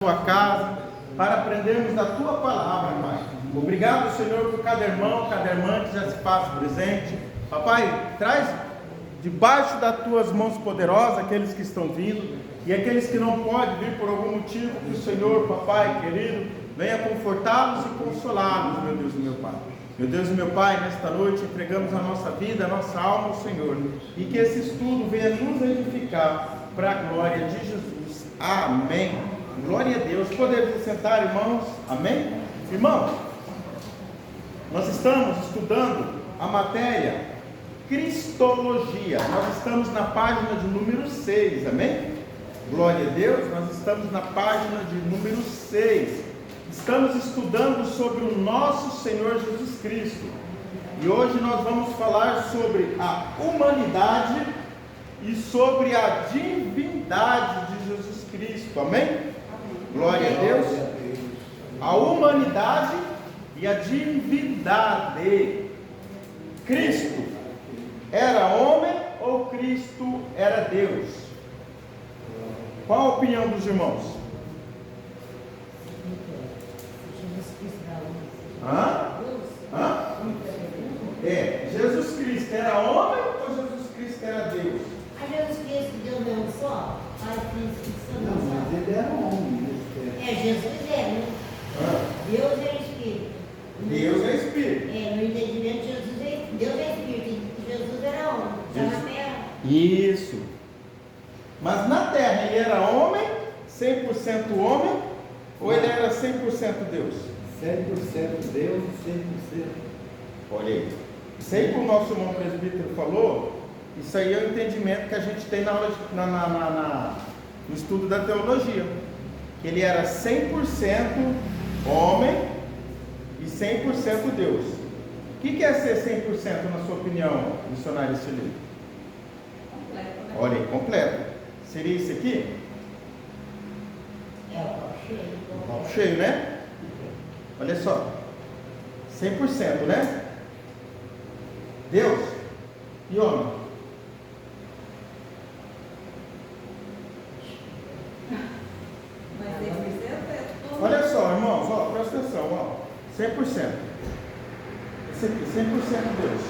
tua casa, para aprendermos da tua palavra, Pai. Obrigado, Senhor, por cada irmão, cada irmã que já se faz presente. Papai, traz debaixo das tuas mãos poderosas aqueles que estão vindo e aqueles que não podem vir por algum motivo, que o Senhor, papai querido, venha confortá-los e consolá-los, meu Deus e meu Pai. Meu Deus e meu Pai, nesta noite entregamos a nossa vida, a nossa alma ao Senhor, e que esse estudo venha nos edificar para a glória de Jesus. Amém. Glória a Deus. Podemos sentar, irmãos? Amém? Irmãos, nós estamos estudando a matéria Cristologia. Nós estamos na página de número 6, amém? Glória a Deus. Nós estamos na página de número 6. Estamos estudando sobre o nosso Senhor Jesus Cristo. E hoje nós vamos falar sobre a humanidade e sobre a divindade de Jesus Cristo, amém? Glória a Deus. A humanidade e a divindade. Cristo era homem ou Cristo era Deus? Qual a opinião dos irmãos? Jesus Cristo era homem ou Jesus Cristo era Deus? Jesus Cristo, Deus não é só? Pai, Filho, Espírito Santo. Não, mas ele era homem. Jesus é, né? Deus é Espírito. Deus é Espírito. No entendimento, Deus é Espírito. Jesus era homem. Está na terra. Isso. Mas na terra ele era homem, 100% homem, ou ele era 100% Deus? 100% Deus e 100%. Olha aí. Isso aí que o nosso irmão presbítero falou, isso aí é o entendimento que a gente tem na aula no estudo da teologia. Que ele era 100% homem e 100% Deus. O que é ser 100% na sua opinião, missionário Celino? Olha aí, completo. Seria isso aqui? É o pau cheio. O pau cheio, né? Olha só. 100%, né? Deus e homem. Olha só, irmãos, ó, presta atenção, ó. 100%. Esse aqui, 100% Deus.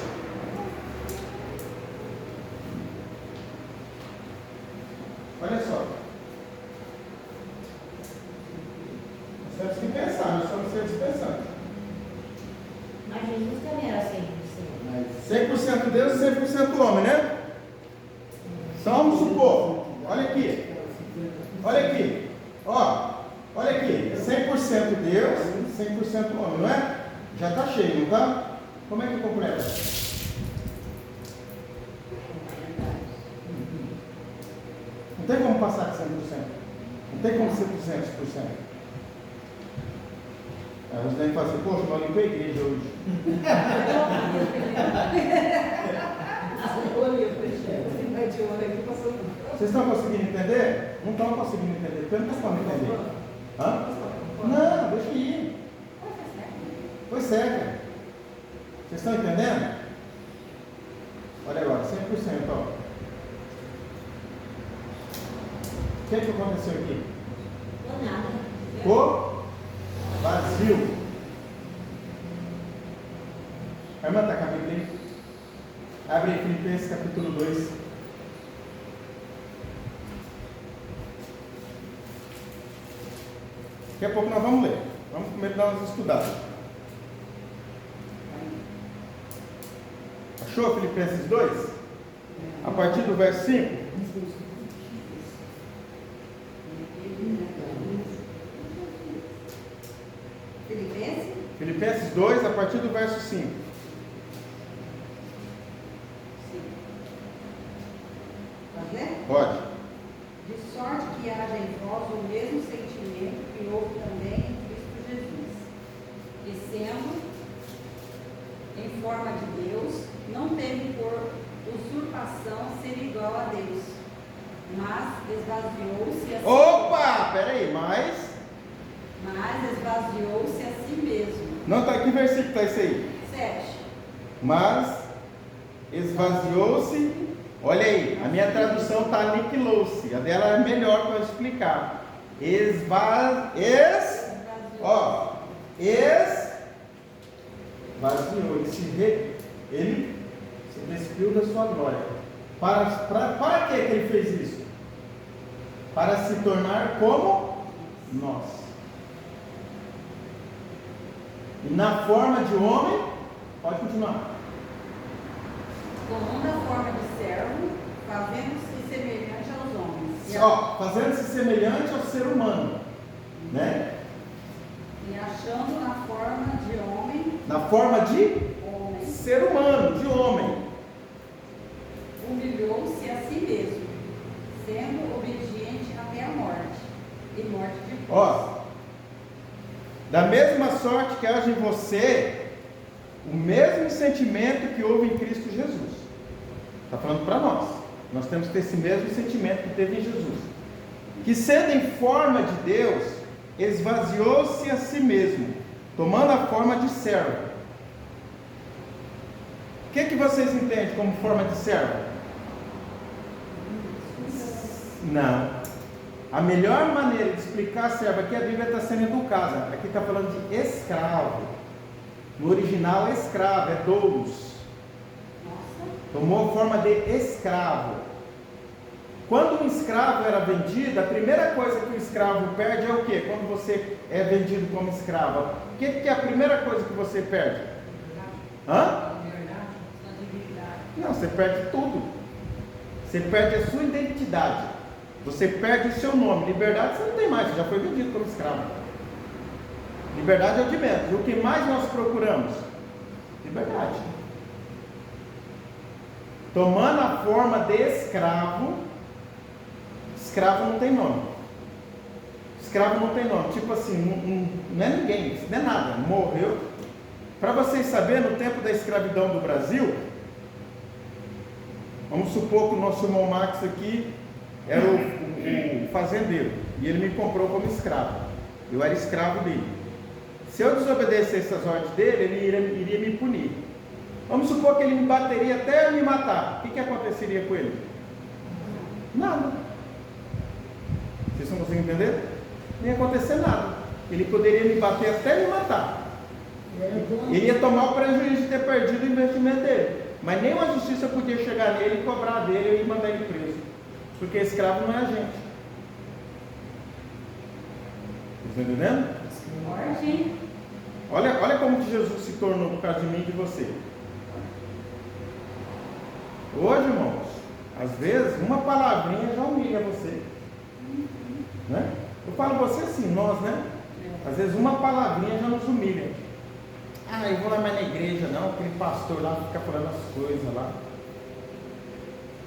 Olha só. Nós temos que pensar, nós somos seres pensantes. Mas Jesus também era 100%. 100% Deus e 100% homem, né? Então vamos supor, olha aqui. Olha aqui. Ó, olha aqui. 100% Deus e 100% homem, não é? Já está cheio, não tá? Como é que completa? Não tem como passar de 100%. Não tem como ser 200%. Aí você tem que falar assim, poxa, mas eu limpei a igreja hoje. Vocês estão conseguindo entender? Não estão conseguindo entender, porque não estão entender. Não, deixa ir. Foi cega. Vocês estão entendendo? Olha agora, 100%, ó. O que aconteceu aqui? Ou nada. Ficou vazio. A irmã está com a Bíblia aí? Abre aí Filipenses capítulo 2. Daqui a pouco nós vamos ler. Vamos primeiro dar umas estudadas. Achou Filipenses 2? A partir do verso 5. Filipenses 2, a partir do verso 5. Pode ler? Pode. De sorte que haja em vós o mesmo sentimento que houve também em Cristo Jesus, que sendo em forma de Deus, não teve por usurpação ser igual a Deus, mas esvaziou-se a si Opa! Peraí, mas esvaziou-se a si mesmo. não está aqui versículo está isso aí. 7. Mas esvaziou-se. Olha aí, a minha tradução está aniquilou-se. A dela é melhor para explicar. esvaziou, ele se despiu da sua glória. Para que ele fez isso? Para se tornar como nós. E na forma de homem, pode continuar. Tomando a forma de servo, fazendo-se semelhante aos homens. Fazendo-se semelhante ao ser humano, né? E achando na forma de homem. Na forma de homem. Ser humano, de homem. Humilhou-se a si mesmo, sendo obediente até a morte, e morte de cruz. Da mesma sorte que haja em você o mesmo sentimento que houve em Cristo Jesus. Está falando para nós. Nós temos que ter esse mesmo sentimento que teve em Jesus. Que sendo em forma de Deus, esvaziou-se a si mesmo, tomando a forma de servo. O que vocês entendem como forma de servo? Não. A melhor maneira de explicar servo aqui, a Bíblia está sendo educada. Aqui está falando de escravo. No original, escravo, é doulos. Tomou forma de escravo. Quando um escravo era vendido, a primeira coisa que o escravo perde é o quê? Quando você é vendido como escravo, o que é a primeira coisa que você perde? Não, você perde tudo. Você perde a sua identidade. Você perde o seu nome. Liberdade você não tem mais, você já foi vendido como escravo. Liberdade é o de menos. O que mais nós procuramos? Liberdade. Tomando a forma de escravo. Escravo não tem nome. Escravo não tem nome. Tipo assim, não é ninguém, não é nada. Morreu. Para vocês saberem, no tempo da escravidão do Brasil, vamos supor que o nosso irmão Max aqui era o fazendeiro. E ele me comprou como escravo. Eu era escravo dele. Se eu desobedecesse as ordens dele, ele iria me punir. Vamos supor que ele me bateria até me matar. O que aconteceria com ele? Nada. Vocês não conseguem entender? Nem ia acontecer nada. Ele poderia me bater até me matar. Ele ia tomar o prejuízo de ter perdido o investimento dele. Mas nem uma justiça podia chegar nele e cobrar dele e mandar ele preso. Porque escravo não é a gente. Estão entendendo? Olha como que Jesus se tornou por causa de mim e de você. Hoje, irmãos, às vezes uma palavrinha já humilha você, né? Eu falo você assim, nós, né? Às vezes uma palavrinha já nos humilha. Eu vou lá mais na igreja não, aquele pastor lá fica falando as coisas lá.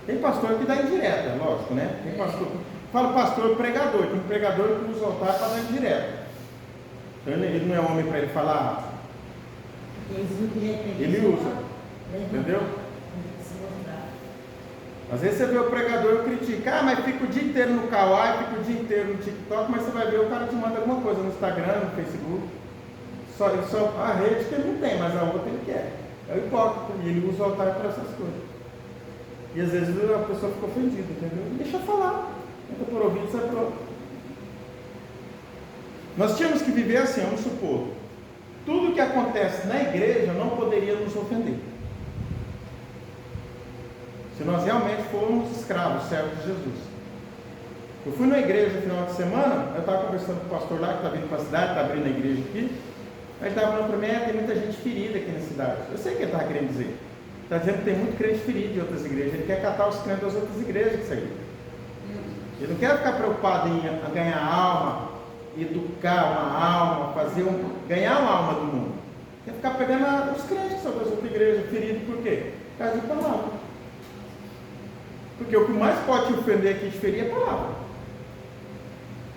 Tem pastor que dá indireta, lógico, né? Tem pastor, fala pastor pregador, tem pregador que usa o altar para dar indireta. Ele não é homem para ele falar. Ele usa, entendeu? Às vezes você vê o pregador critica, mas fica o dia inteiro no Kawaii, fica o dia inteiro no TikTok, mas você vai ver o cara te manda alguma coisa no Instagram, no Facebook. Só a rede que ele não tem, mas a outra ele quer. É o hipócrita, e ele usa o altar para essas coisas. E às vezes a pessoa fica ofendida, entendeu? Deixa eu falar. Entra por ouvido, sai por outro. Nós tínhamos que viver assim, vamos supor. Tudo que acontece na igreja não poderia nos ofender. Se nós realmente formos escravos, servos de Jesus. Eu fui na igreja no final de semana, eu estava conversando com o pastor lá, que está vindo para a cidade, está abrindo a igreja aqui. Aí ele estava falando para mim, tem muita gente ferida aqui na cidade. Eu sei o que ele estava querendo dizer. Está dizendo que tem muito crente ferido de outras igrejas. Ele quer catar os crentes das outras igrejas que saíram. Ele não quer ficar preocupado em ganhar alma, educar uma alma, ganhar uma alma do mundo. Quer ficar pegando os crentes que são das outras igrejas feridos, por quê? Por causa de palavra. Porque o que mais pode te ofender aqui de ferir é a palavra.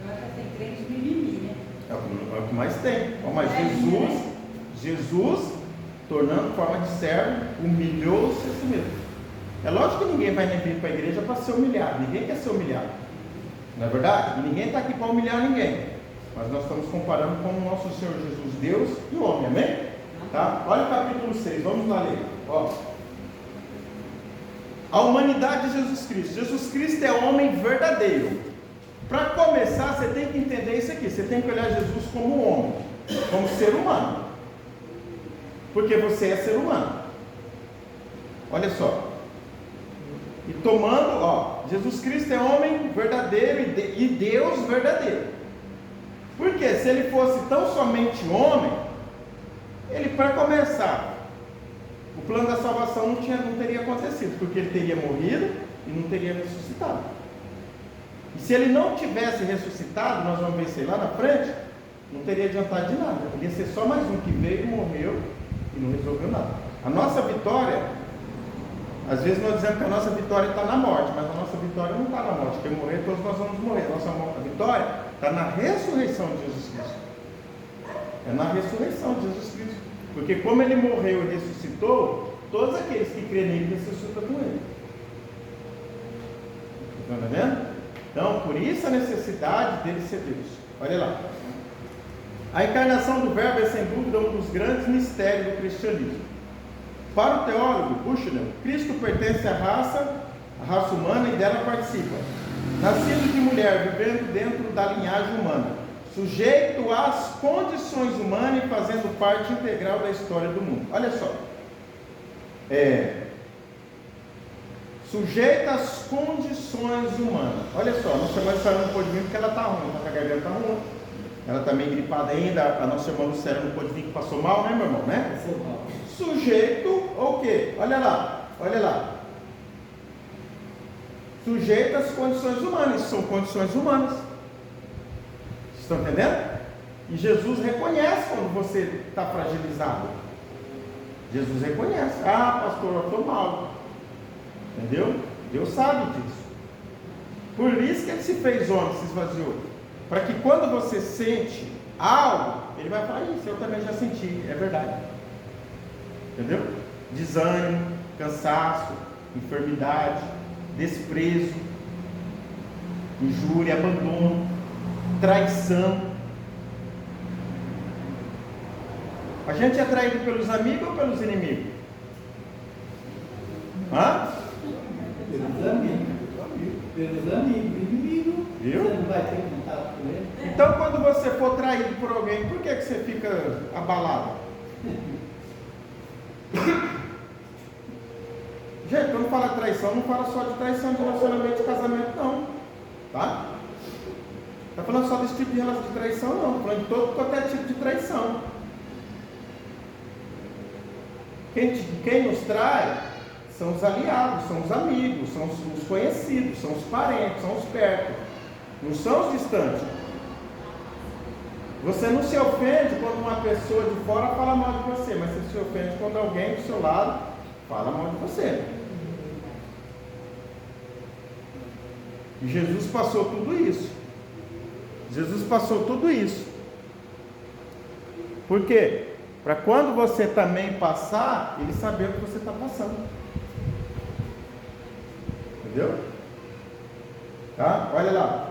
Eu acho que tem crente mimimi, né? É o que mais tem. Mas Jesus, tornando forma de servo, humilhou-se a si mesmo. É lógico que ninguém vai vir para a igreja para ser humilhado. Ninguém quer ser humilhado. Não é verdade? E ninguém está aqui para humilhar ninguém. Mas nós estamos comparando com o nosso Senhor Jesus, Deus e o homem. Amém? Tá? Olha o capítulo 6. Vamos lá ler. A humanidade de Jesus Cristo. Jesus Cristo é homem verdadeiro. Para começar, você tem que entender isso aqui. Você tem que olhar Jesus como homem, como ser humano. Porque você é ser humano. Olha só. E tomando, Jesus Cristo é homem verdadeiro e Deus verdadeiro. Porque se ele fosse tão somente homem, ele, para começar, o plano da salvação não teria acontecido, porque ele teria morrido e não teria ressuscitado. E se ele não tivesse ressuscitado, nós vamos ver isso aí lá na frente, não teria adiantado de nada. Ia ser só mais um que veio, morreu e não resolveu nada. A nossa vitória, às vezes nós dizemos que a nossa vitória está na morte, mas a nossa vitória não está na morte. Quem morrer, todos nós vamos morrer. A nossa vitória está na ressurreição de Jesus Cristo. É na ressurreição de Jesus Cristo. Porque como ele morreu e ressuscitou, todos aqueles que creem nele ressuscitam com ele. Estão entendendo? Então, por isso a necessidade dele ser Deus. Olha lá. A encarnação do Verbo é sem dúvida um dos grandes mistérios do cristianismo. Para o teólogo Bushnell, Cristo pertence à raça humana e dela participa. Nascido de mulher, vivendo dentro da linhagem humana, sujeito às condições humanas e fazendo parte integral da história do mundo. Olha só. Sujeito às condições humanas. Olha só, a nossa irmã Sara não pôde vir porque ela está ruim, a garganta está ruim. Ela está meio gripada ainda. A nossa irmã Lucélia não pôde vir que passou mal, né, meu irmão? Né? Passou mal. Sujeito ao quê? Olha lá, olha lá. Sujeito às condições humanas. São condições humanas. Vocês estão entendendo? E Jesus reconhece quando você está fragilizado. Jesus reconhece. Ah, pastor, eu estou mal. Entendeu? Deus sabe disso. Por isso que ele se fez homem, se esvaziou. Para que quando você sente algo, ele vai falar, isso eu também já senti, é verdade. Entendeu? Desânimo, cansaço, enfermidade, desprezo, injúria, abandono, traição. A gente é traído pelos amigos ou pelos inimigos? Hã? Pelos amigos. Pelos amigos. Inimigo. Viu? Você não vai ter contato com ele. Então, quando você for traído por alguém, por que você fica abalado? Gente, quando fala traição, não fala só de traição de relacionamento de casamento, não. Tá? Está falando só desse tipo de relação de traição, não. Está falando de todo qualquer tipo de traição. Quem nos trai são os aliados, são os amigos, são os conhecidos, são os parentes, são os perto. Não são os distantes. Você não se ofende quando uma pessoa de fora fala mal de você, mas você se ofende quando alguém do seu lado fala mal de você. E Jesus passou tudo isso. Jesus passou tudo isso. Por quê? Para quando você também passar, ele saber o que você está passando. Entendeu? Tá? Olha lá.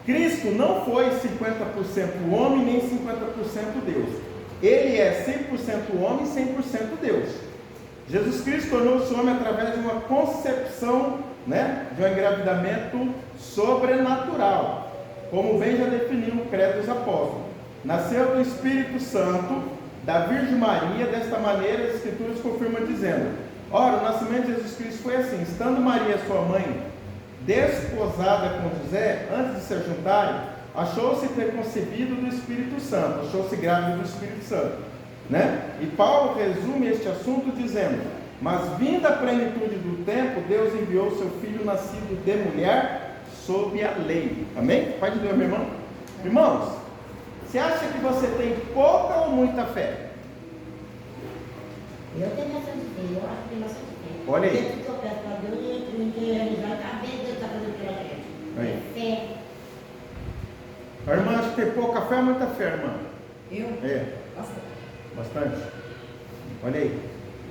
Cristo não foi 50% homem nem 50% Deus. Ele é 100% homem e 100% Deus. Jesus Cristo tornou-se homem através de uma concepção, de um engravidamento sobrenatural, como bem já definiu o credo dos apóstolos. Nasceu do Espírito Santo, da Virgem Maria. Desta maneira as Escrituras confirmam dizendo: ora, o nascimento de Jesus Cristo foi assim: estando Maria, sua mãe, desposada com José, antes de se juntarem, achou-se ter concebido do Espírito Santo, achou-se grávida do Espírito Santo, E Paulo resume este assunto dizendo: mas vinda a plenitude do tempo, Deus enviou seu filho nascido de mulher sob a lei. Amém? Pode ver, meu irmão? Irmãos, você acha que você tem pouca ou muita fé? Eu tenho bastante fé, eu acho que tem bastante fé. Olha aí. Porque eu peço para Deus e eu quero realizar a vez Deus está fazendo pela gente. Aí. Fé. A irmã acha que tem pouca fé ou muita fé, irmã? Eu? É. Bastante. Bastante? Olha aí.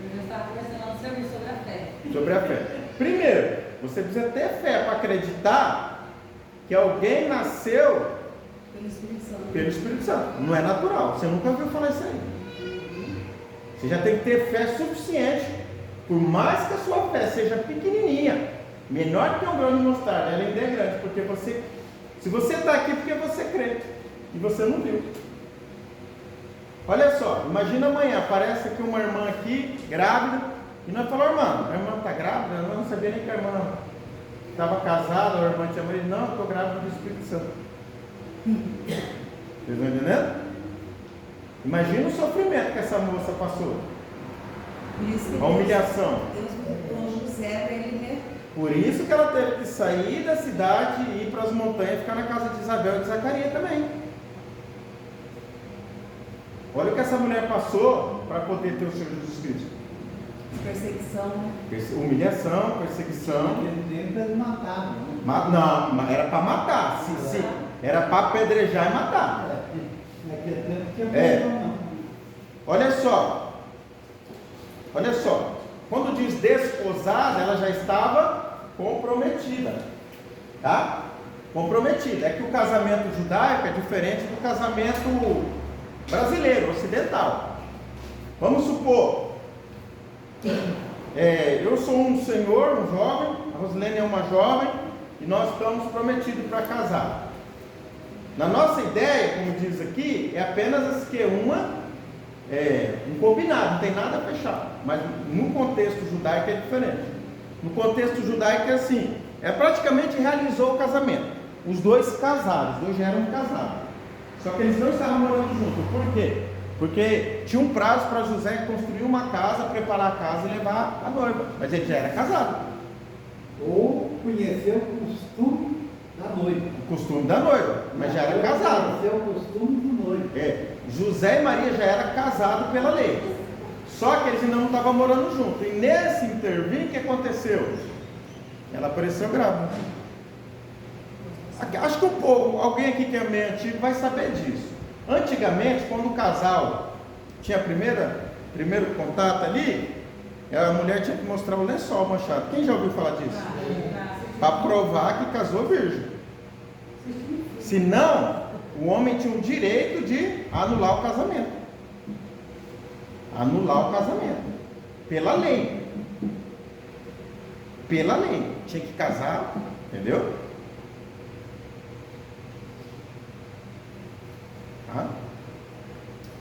Eu já estava conversando no serviço sobre a fé. Sobre a fé. Primeiro, você precisa ter fé para acreditar que alguém nasceu Pelo Espírito Santo. pelo Espírito Santo. Não é natural. Você nunca ouviu falar isso aí. Você já tem que ter fé suficiente, por mais que a sua fé seja pequenininha, Menor que um grão de mostarda, ela ainda é grande, porque você, se você está aqui, porque você crê, e você não viu. Olha só, imagina amanhã, aparece aqui uma irmã aqui, grávida, e nós falamos, irmã, a irmã está grávida? Eu não sabia nem que a irmã estava casada, a irmã tinha marido. Não, eu estou grávida do Espírito Santo. Vocês estão entendendo? Imagina o sofrimento que essa moça passou. Por isso que A humilhação. Deus mandou José para ele, né? Por isso que ela teve que sair da cidade e ir para as montanhas e ficar na casa de Isabel e de Zacarias também. Olha o que essa mulher passou para poder ter o Senhor Jesus Cristo. Perseguição, né? Humilhação, perseguição. Naquele tempo eles matavam, né? Não, era para matar. Se era para apedrejar e matar. Naquele tempo tinha É. problema, não. Olha só. Olha só. Quando diz desposada, ela já estava comprometida. Tá? Comprometida. É que o casamento judaico é diferente do casamento brasileiro, ocidental. Vamos supor, eu sou um senhor, um jovem, a Rosilene é uma jovem, e nós estamos prometidos para casar. Na nossa ideia, como diz aqui, é apenas um combinado, não tem nada fechado. Mas no contexto judaico é diferente. No contexto judaico é assim, praticamente realizou o casamento. Os dois casaram, os dois já eram casados. Só que eles não estavam morando juntos. Por quê? Porque tinha um prazo para José construir uma casa, preparar a casa e levar a noiva. Mas ele já era casado. Ou conheceu o costume da noiva. O costume da noiva, mas já era casado. Conheceu o costume do noivo. José e Maria já eram casados pela lei. Só que eles ainda não estavam morando juntos. E nesse intervir, o que aconteceu? Ela apareceu grávida. Acho que alguém aqui que é meio antigo vai saber disso. Antigamente, quando o casal tinha primeiro contato ali, a mulher tinha que mostrar o lençol manchado. Quem já ouviu falar disso? Para provar que casou virgem. Senão, o homem tinha o direito de anular o casamento. Anular o casamento. Pela lei. Pela lei. Tinha que casar, entendeu?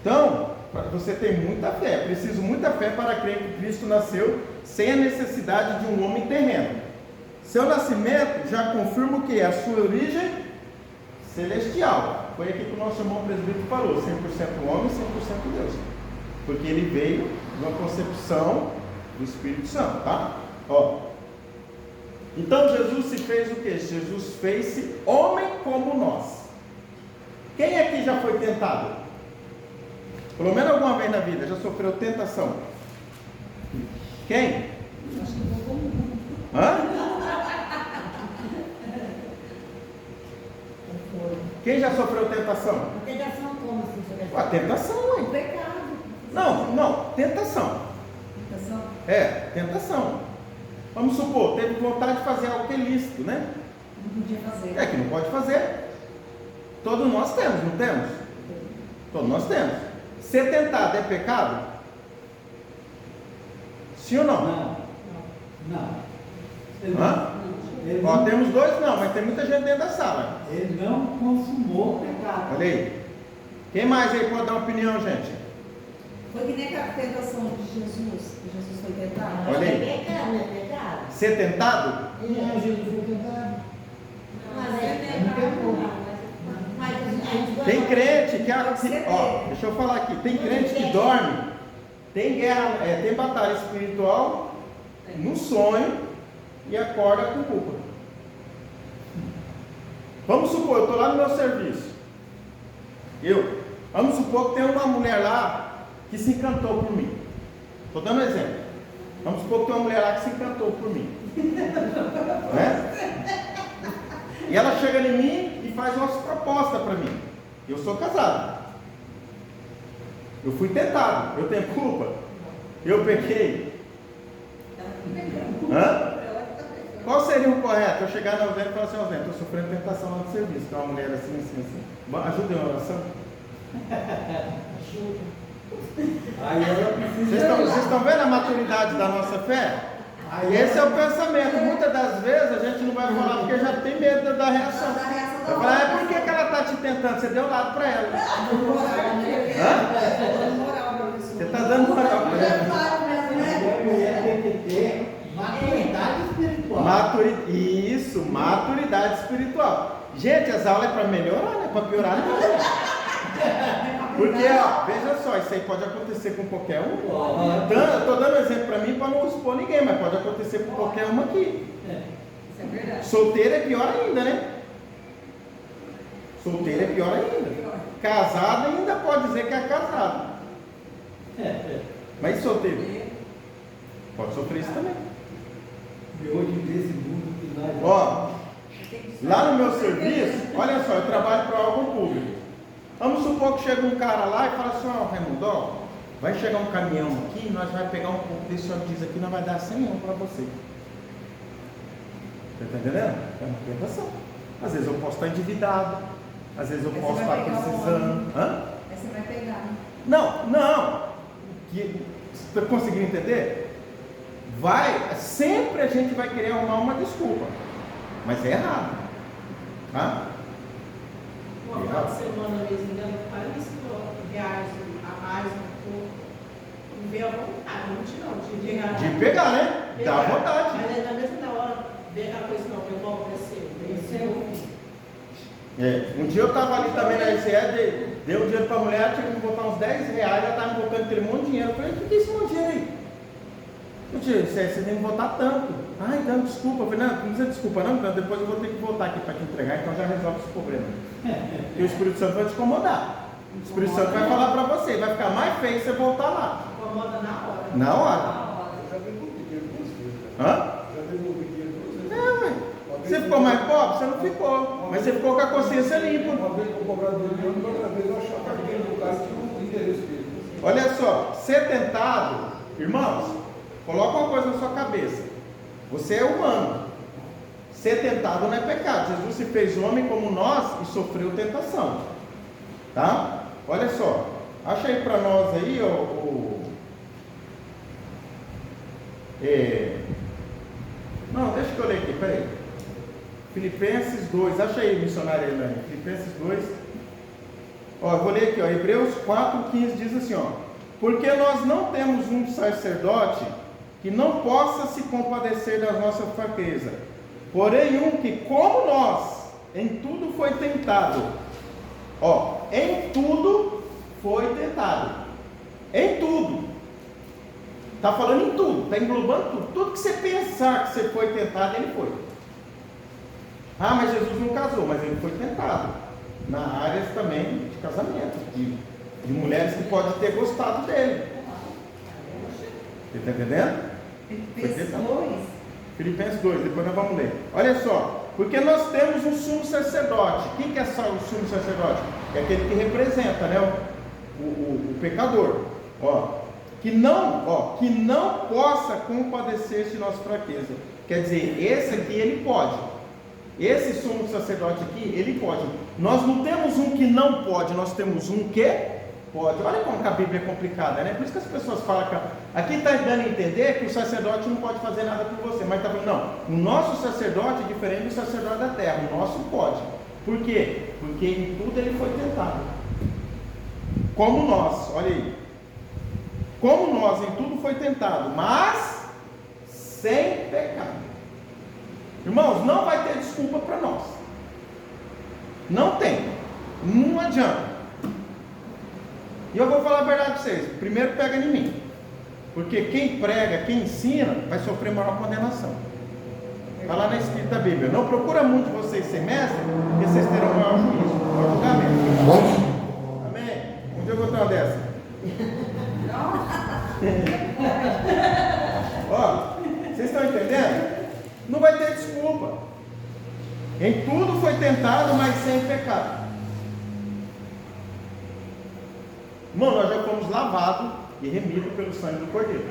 Então, você tem muita fé, preciso muita fé para crer que Cristo nasceu sem a necessidade de um homem terreno. Seu nascimento já confirma o que é a sua origem celestial. Foi aqui que o nosso irmão presbítero falou, 100% homem, 100% Deus. Porque ele veio de uma concepção do Espírito Santo, tá? Então Jesus se fez o que? Jesus fez-se homem como nós. Quem aqui já foi tentado? Pelo menos alguma vez na vida já sofreu tentação? Quem? Hã? Quem já sofreu tentação? A tentação como assim, senhor? A tentação, O hein? pecado. Não, tentação. Tentação? Tentação. Vamos supor, teve vontade de fazer algo que é lícito, né? Não podia fazer. É que não pode fazer. Todos nós temos, não temos? Todos nós temos. Ser tentado é pecado? Sim ou não? Não. Hã? Temos dois não, mas tem muita gente dentro da sala. Ele não consumou o pecado. Olha aí. Quem mais aí pode dar uma opinião, gente? Foi que nem a tentação de Jesus, que Jesus foi tentado. Olha aí. É pecado, não é pecado? Ser tentado? Jesus foi tentado. Mas Tem crente que, deixa eu falar aqui, tem crente que dorme, tem guerra, tem batalha espiritual no sonho e acorda com culpa. Vamos supor, eu estou lá no meu serviço. Vamos supor que tem uma mulher lá que se encantou por mim. Estou dando um exemplo. Vamos supor que tem uma mulher lá que se encantou por mim. Né? E ela chega em mim e faz uma proposta para mim. Eu sou casado. Eu fui tentado. Eu tenho culpa. Eu pequei. Hã? Qual seria o correto? Eu chegar na Alvena e falar assim, Alvena, estou sofrendo tentação lá no serviço. Tem uma mulher assim, assim, assim. Ajuda em oração. Aí ela precisa. Vocês estão vendo a maturidade da nossa fé? Aí esse é o pensamento. Muitas das vezes a gente não vai falar porque já tem medo da reação. Vai falar, por que ela está te tentando? Você deu lado para ela. Você está dando moral para ela. A mulher tem que ter maturidade espiritual. Isso, maturidade espiritual. Gente, as aulas é para melhorar, não é para piorar não. Porque, ó, veja só, isso aí pode acontecer com qualquer um. Então, estou dando exemplo para mim para não expor ninguém, mas pode acontecer com qualquer um aqui. Isso é verdade. Solteiro é pior ainda, né? Solteiro é pior ainda. Casado ainda pode dizer que é casado. Mas solteiro? Pode sofrer isso também. E hoje desse mundo que nós... Ó, lá no meu serviço, olha só, eu trabalho para algo público. Vamos supor que chega um cara lá e fala assim, ó, Raimundo, ó, vai chegar um caminhão aqui, nós vamos pegar um pouco desse óleo diesel aqui, nós vai dar 100 euros para você. Você está entendendo? É uma tentação. Às vezes eu posso estar endividado, às vezes eu Aí posso você estar vai pegar precisando. Hã? Aí você vai pegar. Não. Você está conseguindo entender? Sempre a gente vai querer arrumar uma desculpa, mas é errado. Tá? Uma final de semana mesmo, parece que eu viajo a mais um pouco, não veio a vontade, não De pegar, né? Dá vontade. Mas na mesma hora, ver aquela coisa, não, meu irmão cresceu. Um dia eu estava ali também na SE, deu um dinheiro para a mulher, tinha que botar uns 10 reais, ela estava me botando aquele monte de dinheiro. Eu falei, o que é esse monte de dinheiro aí? Eu disse, você tem que botar tanto. Ai, não, desculpa. Eu falei, não precisa desculpa não, então depois eu vou ter que voltar aqui para te entregar, então já resolve esse problema. E o Espírito Santo vai te incomodar. O Espírito Santo vai falar para você, vai ficar mais feio você voltar lá. Incomoda na hora. Na hora. Já devolvi dinheiro duas vezes. Hã? Já devolvi dinheiro duas vezes. Ué. Você ficou mais pobre? Você não ficou. Mas você ficou com a consciência limpa. Uma vez eu cobrava 2 milhões, outra vez eu achava que aquele lugar tinha um endereço dele. Olha só, ser tentado, irmãos, coloca uma coisa na sua cabeça. Você é humano. Ser tentado não é pecado. Jesus se fez homem como nós e sofreu tentação. Tá? Olha só. Acha aí para nós aí Não, deixa que eu ler aqui, peraí. Filipenses 2, acha aí, missionária Elaine. Filipenses 2. Ó, eu vou ler aqui, ó. Hebreus 4:15 diz assim, ó. Porque nós não temos um sacerdote que não possa se compadecer das nossas fraquezas, porém um que, como nós, em tudo foi tentado. Ó, em tudo foi tentado. Em tudo. Está falando em tudo, está englobando tudo. Tudo que você pensar que você foi tentado, ele foi. Ah, mas Jesus não casou, mas ele foi tentado. Na área também de casamento, de mulheres que podem ter gostado dele. Você está entendendo? Filipenses 2, depois nós vamos ler. Olha só, porque nós temos um sumo sacerdote. Quem que é só o sumo sacerdote? É aquele que representa, né, o pecador. Que não possa compadecer-se de nossa fraqueza. Quer dizer, esse aqui ele pode. Esse sumo sacerdote aqui, ele pode. Nós não temos um que não pode, nós temos um que pode. Olha como que a Bíblia é complicada, né? Por isso que as pessoas falam que aqui está dando a entender que o sacerdote não pode fazer nada por você, mas está falando, não, o nosso sacerdote é diferente do sacerdote da terra, o nosso pode. Por quê? Porque em tudo ele foi tentado. Como nós, olha aí. Como nós em tudo foi tentado, mas sem pecado. Irmãos, não vai ter desculpa para nós. Não tem. Não adianta. E eu vou falar a verdade para vocês. Primeiro pega em mim. Porque quem prega, quem ensina, vai sofrer maior condenação. Está lá na escrita da Bíblia. Não procura muito vocês ser mestre, porque vocês terão maior juízo, maior julgamento. Amém? Um dia eu vou ter uma dessa. Ó, vocês estão entendendo? Não vai ter desculpa. Em tudo foi tentado, mas sem pecado. Irmão, nós já fomos lavados e remidos pelo sangue do Cordeiro.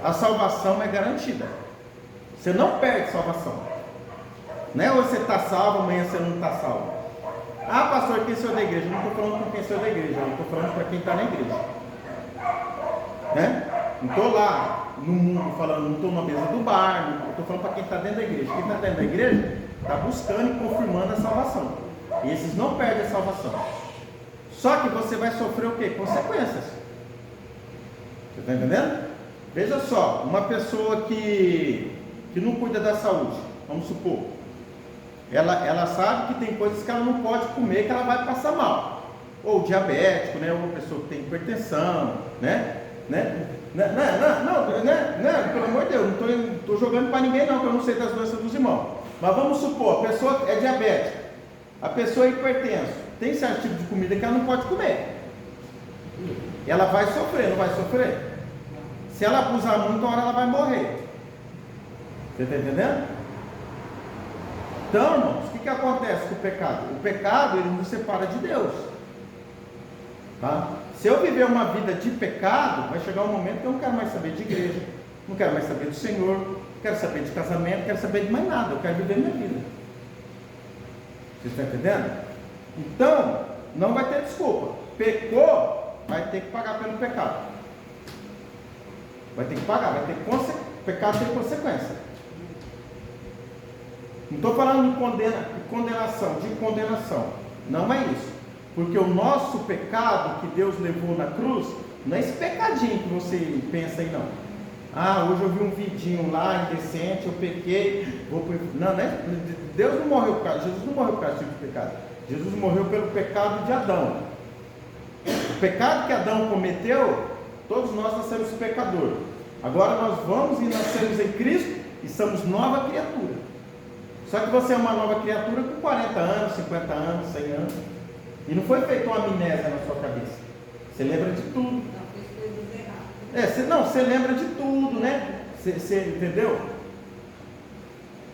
A salvação é garantida. Você não perde salvação. Não é hoje você está salvo, amanhã você não está salvo. Ah, pastor, quem sou da igreja? Eu não estou falando com quem sou da igreja, eu estou falando para quem está na igreja. Né? Não estou lá no mundo, falando, não estou na mesa do bar, estou falando para quem está dentro da igreja. Quem está dentro da igreja está buscando e confirmando a salvação. E esses não perdem a salvação. Só que você vai sofrer o quê? Consequências. Você está entendendo? Veja só, uma pessoa que não cuida da saúde, vamos supor, ela sabe que tem coisas que ela não pode comer, que ela vai passar mal. Ou diabético, né? Ou uma pessoa que tem hipertensão, né? Não, pelo amor de Deus, não estou jogando para ninguém não, que eu não sei das doenças dos irmãos. Mas vamos supor, a pessoa é diabética, a pessoa é hipertensa, tem certo tipo de comida que ela não pode comer. Ela vai sofrer, não vai sofrer? Se ela abusar muito, uma hora ela vai morrer. Você está entendendo? Então, irmãos, o que acontece com o pecado? O pecado, ele nos separa de Deus. Tá? Se eu viver uma vida de pecado, vai chegar um momento que eu não quero mais saber de igreja, não quero mais saber do Senhor, não quero saber de casamento, não quero saber de mais nada, eu quero viver minha vida. Vocês estão entendendo? Então, não vai ter desculpa. Pecou, vai ter que pagar pelo pecado. Vai ter que pagar, vai ter que pecado tem consequência. Não estou falando de condenação. Não é isso. Porque o nosso pecado que Deus levou na cruz, não é esse pecadinho que você pensa aí não. Ah, hoje eu vi um vidinho lá, indecente, eu pequei, Não, né? Deus não morreu por causa, Jesus não morreu por causa desse tipo de pecado. Jesus morreu pelo pecado de Adão. O pecado que Adão cometeu, todos nós nascemos pecadores. Agora nós vamos e nascemos em Cristo e somos nova criatura. Só que você é uma nova criatura com 40 anos, 50 anos, 100 anos. E não foi feita uma amnésia na sua cabeça. Você lembra de tudo. Não, fez coisas erradas. Você lembra de tudo, né? Você entendeu?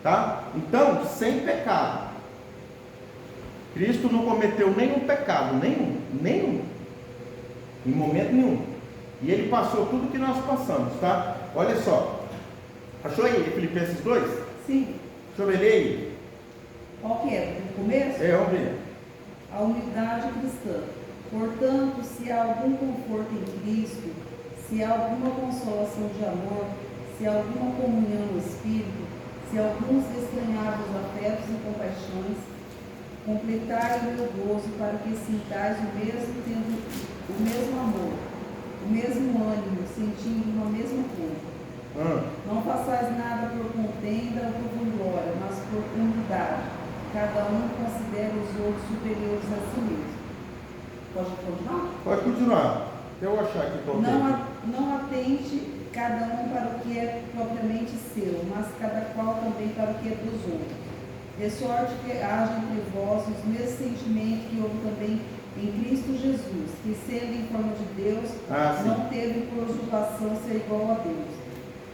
Tá? Então, sem pecado. Cristo não cometeu nenhum pecado, nenhum. Em momento nenhum. E ele passou tudo que nós passamos, tá? Olha só. Achou aí Filipenses 2? Sim. Deixa eu ver ele aí. Qual que é? No começo? Vamos ver. A unidade cristã. Portanto, se há algum conforto em Cristo, se há alguma consolação de amor, se há alguma comunhão no Espírito, se há alguns estranhados afetos e compaixões, completai o meu gozo para que sintais o mesmo, tendo o mesmo amor, o mesmo ânimo, sentindo uma mesma coisa. Não façais nada por contenda ou por glória, mas por humildade. Cada um considera os outros superiores a si mesmo. Pode continuar? Pode continuar. Eu achar que estou Não atente cada um para o que é propriamente seu, mas cada qual também para o que é dos outros. De sorte que haja entre vós os mesmos sentimentos que houve também em Cristo Jesus, que sendo em forma de Deus, não teve por usurpação ser igual a Deus,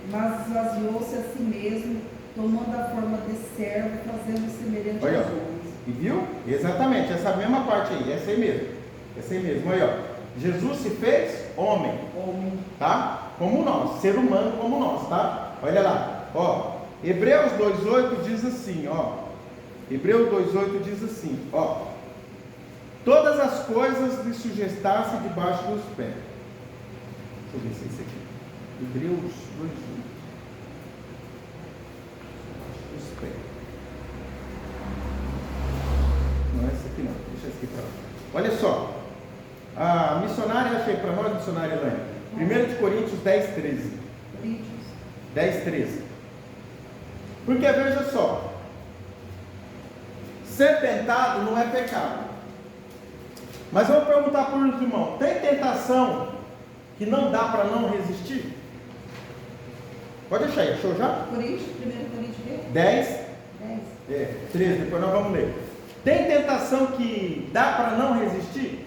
mas esvaziou-se a si mesmo, tomando a forma de servo, fazendo semelhante aos homens. E viu? Exatamente, essa mesma parte aí, essa aí mesmo, aí ó. Jesus se fez homem, tá? Como nós, ser humano como nós, tá? Olha lá, ó. Hebreus 2,8 diz assim, ó. Hebreus 2,8 diz assim, ó. Todas as coisas lhe sujeitasse debaixo dos pés. Deixa eu ver se é isso aqui. Hebreus 2,8. Dos pés. Não é esse aqui não, deixa esse aqui para lá. Olha só. A missionária, achei para nós, missionária Elaine. 1 Coríntios 10,13. 10,13. Porque veja só. Ser tentado não é pecado. Mas eu vou perguntar para os irmãos: tem tentação que não dá para não resistir? Pode deixar aí, achou já? 1 Coríntios 10. 13, depois nós vamos ler. Tem tentação que dá para não resistir?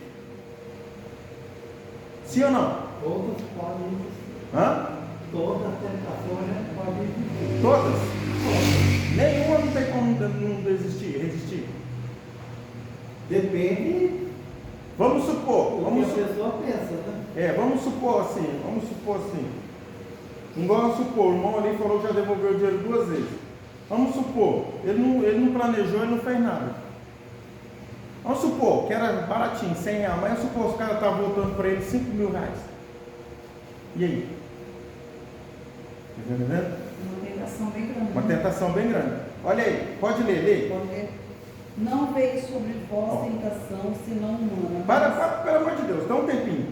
Sim ou não? Todos podem existir. Toda tentação pode existir. Todas? Nenhuma não tem como não resistir. Depende. Vamos supor. O que a pessoa pensa, né? Vamos supor assim. Vamos supor, o irmão ali falou que já devolveu o dinheiro 2 vezes. Vamos supor, ele não planejou, ele não fez nada. Vamos supor que era baratinho, 100 reais, mas vamos supor que os caras estavam voltando para ele 5 mil reais. E aí? Está entendendo? Uma tentação bem grande. Uma tentação bem grande. Olha aí, pode ler, lê. Pode ver? Não veio sobre vós tentação, senão humana. Pelo amor de Deus, dá um tempinho.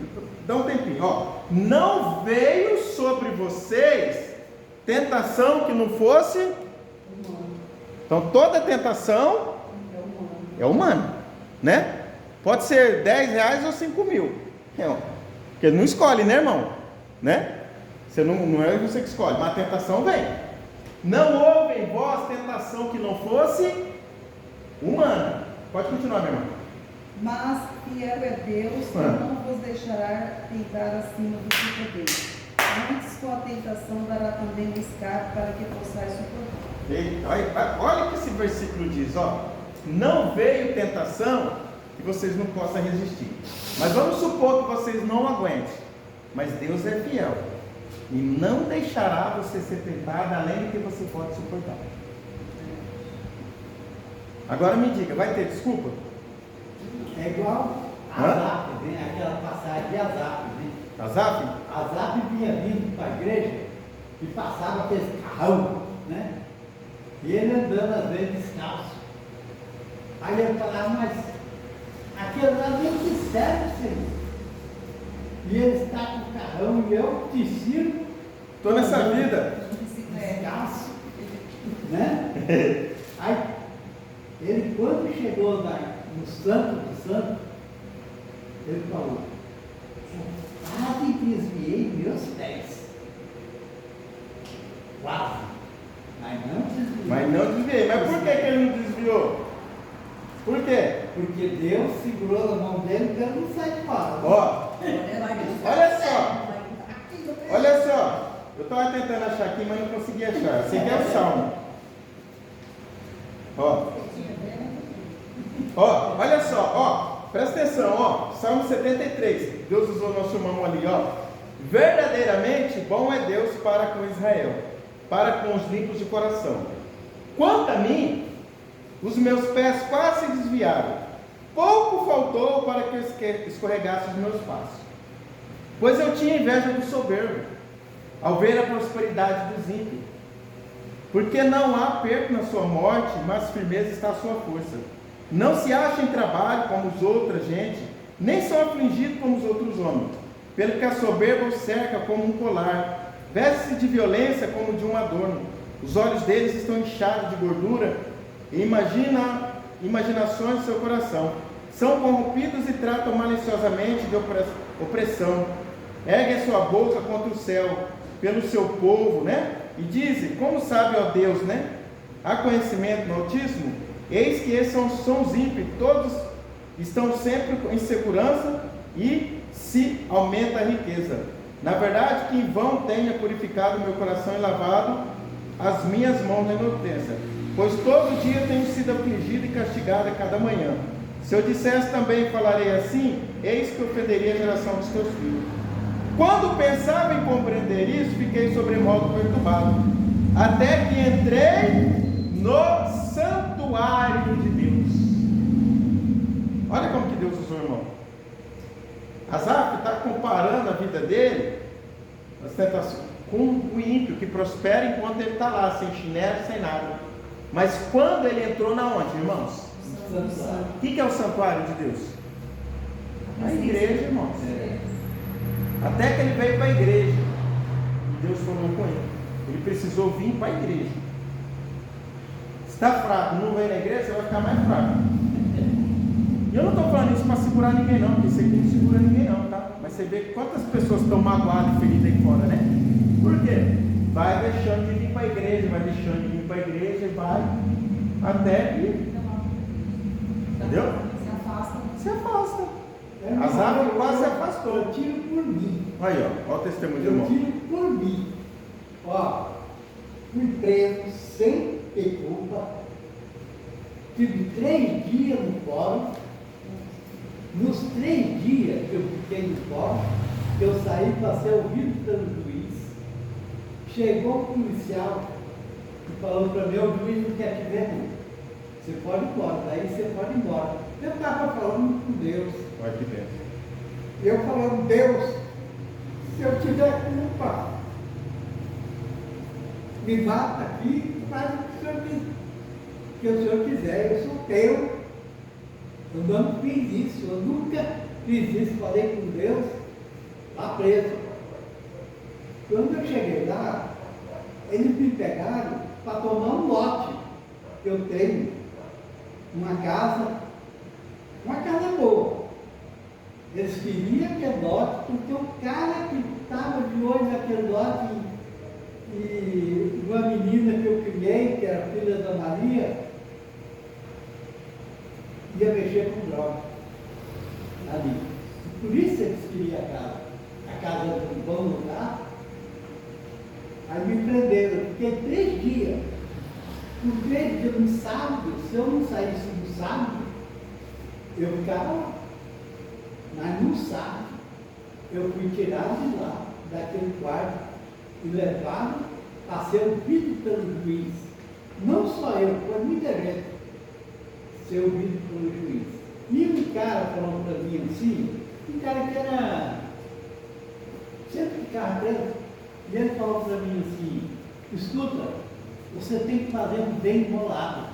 Dá um tempinho, ó. Não veio sobre vocês tentação que não fosse. Humana. Então toda tentação É humana. é humana, né? Pode ser 10 reais ou 5 mil. Porque não escolhe, né, irmão? Né? Você não é você que escolhe, mas a tentação vem. Não houve em vós tentação que não fosse humana. Pode continuar, meu irmão. Mas fiel é Deus, que não vos deixará tentar acima do que podeis. Antes com a tentação dará também o escape para que possais suportar. Eita, olha o que esse versículo diz, ó. Não veio tentação que vocês não possam resistir. Mas vamos supor que vocês não aguentem. Mas Deus é fiel e não deixará você ser tentado além do que você pode suportar. Agora me diga, vai ter desculpa? É igual Asaf, né? Aquela passagem de Asaf, né? Asaf? Asaf vinha vindo para a igreja e passava aquele carrão, né? E ele andando às vezes descalço. Aí ele falava, mas aquele lá nem te serve, Senhor. E ele está com o carrão e eu te sirvo. Estou nessa vida. Descalço, né? Aí ele, quando chegou no Santo do Santo, ele falou, quase desviei meus pés. Quase. Mas não desviei. Mas por que ele não desviou? Por quê? Porque Deus segurou na mão dele e ele não sai de fora. Ó, olha só. Eu estava tentando achar aqui, mas não consegui achar. Esse aqui é o Salmo. Ó, olha só, ó, presta atenção, ó, Salmo 73. Deus usou nosso irmão ali, ó. Verdadeiramente bom é Deus para com Israel, para com os limpos de coração. Quanto a mim, os meus pés quase se desviaram. Pouco faltou para que eu escorregasse os meus passos. Pois eu tinha inveja do soberbo, ao ver a prosperidade dos ímpios. Porque não há perto na sua morte, mas firmeza está a sua força. Não se acha em trabalho como os outros gente, nem são afligidos como os outros homens. Pelo que a soberba os cerca como um colar, veste-se de violência como de um adorno. Os olhos deles estão inchados de gordura e imaginações de seu coração. São corrompidos e tratam maliciosamente de opressão. Ergue a sua boca contra o céu, pelo seu povo, né? E dizem, como sabe, ó Deus, né? Há conhecimento no Altíssimo? Eis que esses são os ímpios, todos estão sempre em segurança e se aumenta a riqueza. Na verdade, que em vão tenha purificado o meu coração e lavado as minhas mãos na inocência, pois todo dia tenho sido afligido e castigado a cada manhã. Se eu dissesse também falarei assim, eis que ofenderia a geração dos teus filhos. Quando pensava em compreender isso, fiquei sobremodo perturbado, até que entrei no santuário de Deus. Olha como que Deus usou, irmão. Asaf está comparando a vida dele, as tentações, com o ímpio que prospera enquanto ele está lá, sem chinelo, sem nada. Mas quando ele entrou na onde, irmãos? O que é o santuário de Deus? A igreja, irmãos. Até que ele veio para a igreja, e Deus falou com ele. Ele precisou vir para a igreja. Se está fraco, não vem na igreja, você vai ficar mais fraco. E eu não estou falando isso para segurar ninguém não, porque isso aqui não segura ninguém não, tá? Mas você vê quantas pessoas estão magoadas e feridas aí fora, né? Por quê? Vai deixando de vir para a igreja, vai deixando de vir para a igreja e vai até que... Entendeu? Se afasta. Asaf quase se afastou. Eu tiro por mim. Aí, ó, olha o testemunho de irmão. Eu tiro por mim. Ó, fui preso sem ter culpa. Tive 3 dias no fórum. Nos 3 dias que eu fiquei no fórum, eu saí para ser ouvido pelo juiz. Chegou o policial e falou para mim, o juiz não quer te ver não. Você pode ir embora, daí você pode ir embora. Eu estava falando com Deus. Olha que dentro. Eu falando, Deus, se eu tiver culpa, me bata aqui, faz o que o senhor quiser, eu sou teu. Eu não fiz isso, eu nunca fiz isso, falei com Deus, lá preso. Quando eu cheguei lá, eles me pegaram para tomar um lote que eu tenho, uma casa boa. Eles queriam aquele lote, porque o cara que estava de olho naquele lote e uma menina que eu criei, que era filha da Maria, ia mexer com droga ali. Por isso eles queriam a casa de um bom lugar. Aí me prenderam, fiquei 3 dias. Por 3 dias, no sábado, se eu não saísse no sábado, eu ficava lá. Mas no sábado, eu fui tirado de lá, daquele quarto, e levado a ser ouvido pelo juiz. Não só eu, foi muita gente ser ouvido pelo juiz. E um cara falou para mim assim, um cara que era, sempre ficava preso, e ele falou para mim assim, escuta, você tem que fazer um bem bolado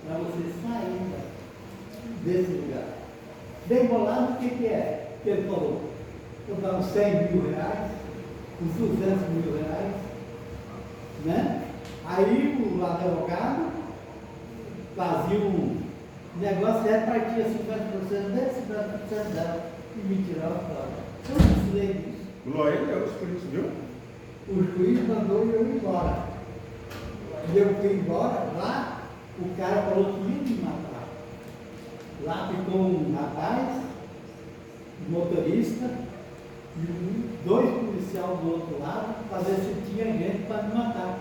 para você sair desse lugar. Bem bolado, o que é? Que ele falou, eu dava uns 100 mil reais, uns 200 mil reais, né? Aí o advogado fazia um negócio, partia 50% dele, 50% dela, e me tirava fora. Eu não precisei disso. Glória a Deus por isso, viu? O juiz mandou eu ir embora. E eu fui embora, lá o cara falou que ia me matar. Lá ficou um rapaz, um motorista, e 2 policiais do outro lado, para ver se tinha gente para me matar.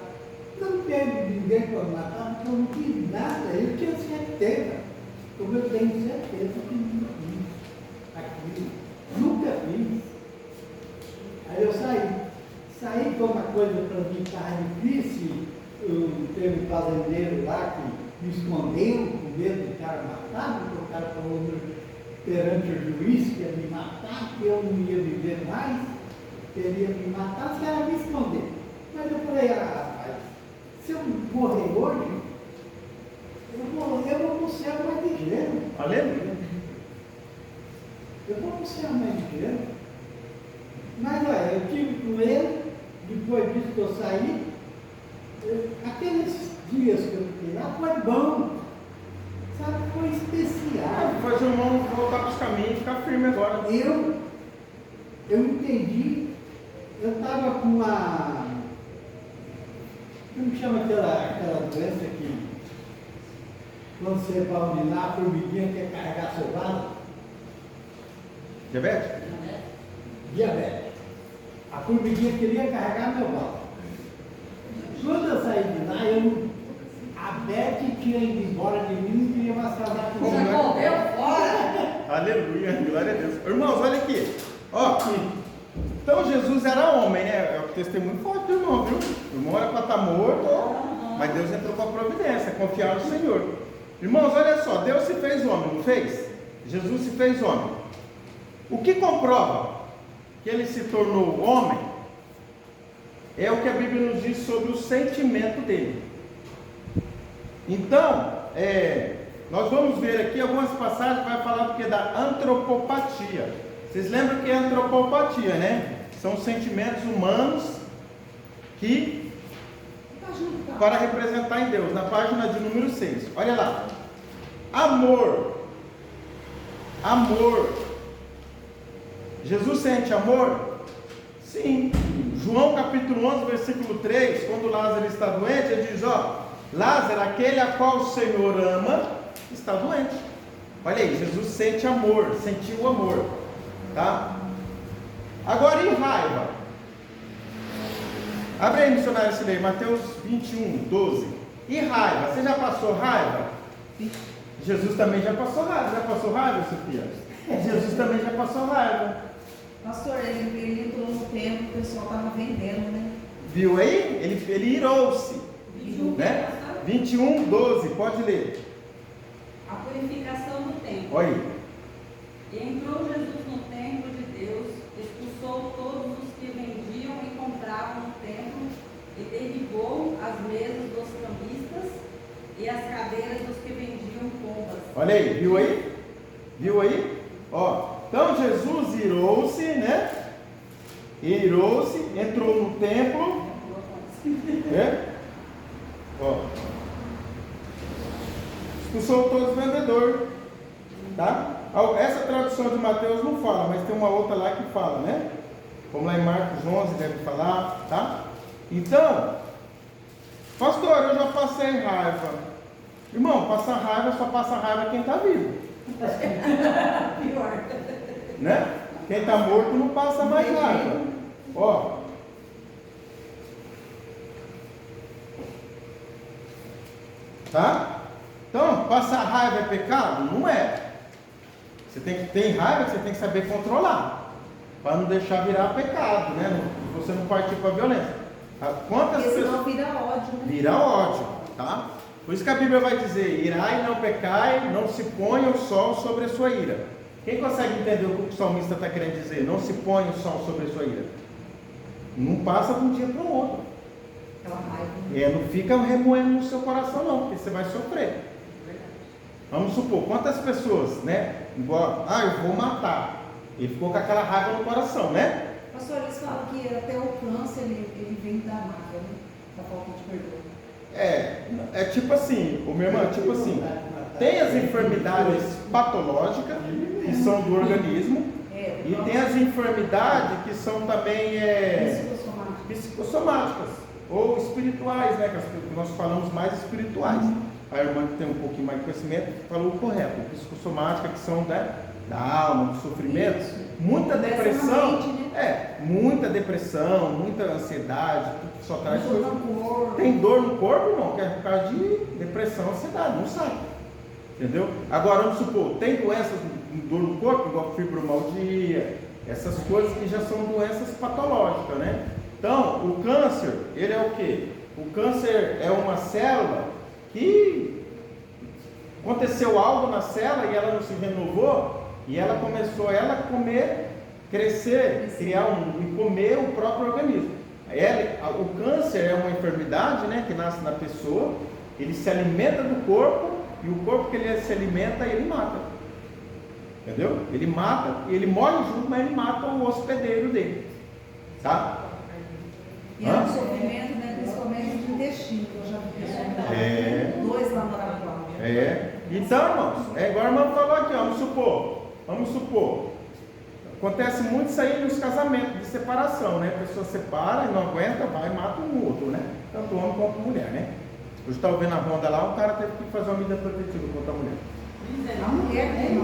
Não teve ninguém para me matar, porque eu não fiz nada, eu tinha certeza. Como eu tenho certeza que não fiz aquilo. Nunca fiz. Aí eu saí. Saí foi uma coisa para mim estar difícil. Teve um fazendeiro lá que me escondeu com medo do cara matar, porque o cara falou perante o juiz que ia me matar, que eu não ia viver mais, que ele ia me matar, os caras me esconderam. Mas eu falei, rapaz, se eu morrer hoje, eu vou para o céu mais ligeiro. Aleluia. Eu vou para o céu mais ligeiro. Mas olha, eu tive com ele, depois disso que eu saí, aqueles dias que eu fiquei lá foi bom, sabe, foi especial. Fazer o irmão voltar para os caminhos e ficar firme agora. Eu entendi, eu estava com uma, como chama aquela doença que, quando você vai urinar, a formiguinha quer carregar seu vaso? Diabetes? Diabetes. A formiguinha queria carregar meu vaso. Quando eu saí de lá, a Beth tinha ido embora de mim, não queria mais casar comigo. Já correu fora. Aleluia, glória a Deus. Irmãos, olha aqui. Ó, então Jesus era homem, né? É o testemunho forte do irmão, viu? O irmão era para estar morto, mas Deus entrou com a providência, confiar no Senhor. Irmãos, olha só, Deus se fez homem, não fez? Jesus se fez homem. O que comprova que ele se tornou homem é o que a Bíblia nos diz sobre o sentimento dele. Então, nós vamos ver aqui algumas passagens que vai falar do que? Da antropopatia. Vocês lembram que é antropopatia, né? São sentimentos humanos que, para representar em Deus, na página de número 6. Olha lá. Amor. Jesus sente amor? Sim. João capítulo 11, versículo 3, quando Lázaro está doente, ele diz, Lázaro, aquele a qual o Senhor ama, está doente. Olha aí, Jesus sente amor, sentiu amor, tá? Agora, e raiva? Abre aí, missionário, esse daí, Mateus 21, 12. E raiva? Você já passou raiva? Jesus também já passou raiva. Já passou raiva, Sofia? Jesus também já passou raiva. Pastor, ele entrou no templo, o pessoal estava vendendo, né? Viu aí? Ele irou-se, né? 21, 12, pode ler. A purificação do templo. Olha aí. E entrou Jesus no templo de Deus, expulsou todos os que vendiam e compravam no templo e derribou as mesas dos cambistas e as cadeiras dos que vendiam pombas. Olha aí, viu aí? Viu aí? Ó, então Jesus irou-se, né? Irou-se, entrou no templo, né? Ó, expulsou todos os vendedores, tá? Essa tradução de Mateus não fala, mas tem uma outra lá que fala, né? Como lá em Marcos 11 deve falar, tá? Então, pastor, eu já passei raiva. Irmão, passar raiva só passa raiva quem está vivo. Pior. Né? Quem está morto não passa mais raiva. Ó. Tá? Então, passar raiva é pecado? Não é. Você tem que ter raiva, você tem que saber controlar. Para não deixar virar pecado, né? Você não partir para a violência. Quantas Porque pessoas. senão vira ódio, né? Vira ódio, tá? Por isso que a Bíblia vai dizer: irai, não pecai, não se ponha o sol sobre a sua ira. Quem consegue entender o que o salmista está querendo dizer? Não se põe o sol sobre a sua ira. Não passa de um dia para o outro. Aquela raiva. Não fica remoendo no seu coração não, porque você vai sofrer. Vamos supor, quantas pessoas, né? Igual, eu vou matar. Ele ficou com aquela raiva no coração, né? Pastor, eles falam que até o câncer ele vem da mágoa, né? Da falta de perdão. É tipo assim, o meu irmão, tipo assim, tem as enfermidades patológicas, que são do organismo, e tem as enfermidades que são também psicossomáticas, ou espirituais, né? Que nós falamos mais espirituais. A irmã que tem um pouquinho mais de conhecimento falou o correto, psicossomática, que são da alma, do sofrimento, muita depressão, muita depressão, muita ansiedade, tudo que só traz coisa. Tem dor no corpo, não, que é por causa de depressão, ansiedade, não sai. Entendeu? Agora, vamos supor, tem doenças de dor no corpo, igual fibromialgia, essas coisas que já são doenças patológicas, né? Então, o câncer, ele é o quê? O câncer é uma célula que aconteceu algo na célula e ela não se renovou, e ela começou a comer, crescer, e comer o próprio organismo. O câncer é uma enfermidade, né, que nasce na pessoa, ele se alimenta do corpo, e o corpo que ele se alimenta, ele mata. Entendeu? Ele mata, ele morre junto, mas ele mata o hospedeiro dele. Tá? E é um sofrimento, né, principalmente de intestino, que eu já vi pessoas, 2 lá no Araguá. Então, irmãos, igual a irmã falou aqui, ó, vamos supor, acontece muito isso aí nos casamentos de separação, né? A pessoa separa e não aguenta, vai e mata um outro, né? Tanto homem quanto mulher, né? Hoje estava vendo a ronda lá, o cara teve que fazer uma medida protetiva contra a mulher. A mulher, né?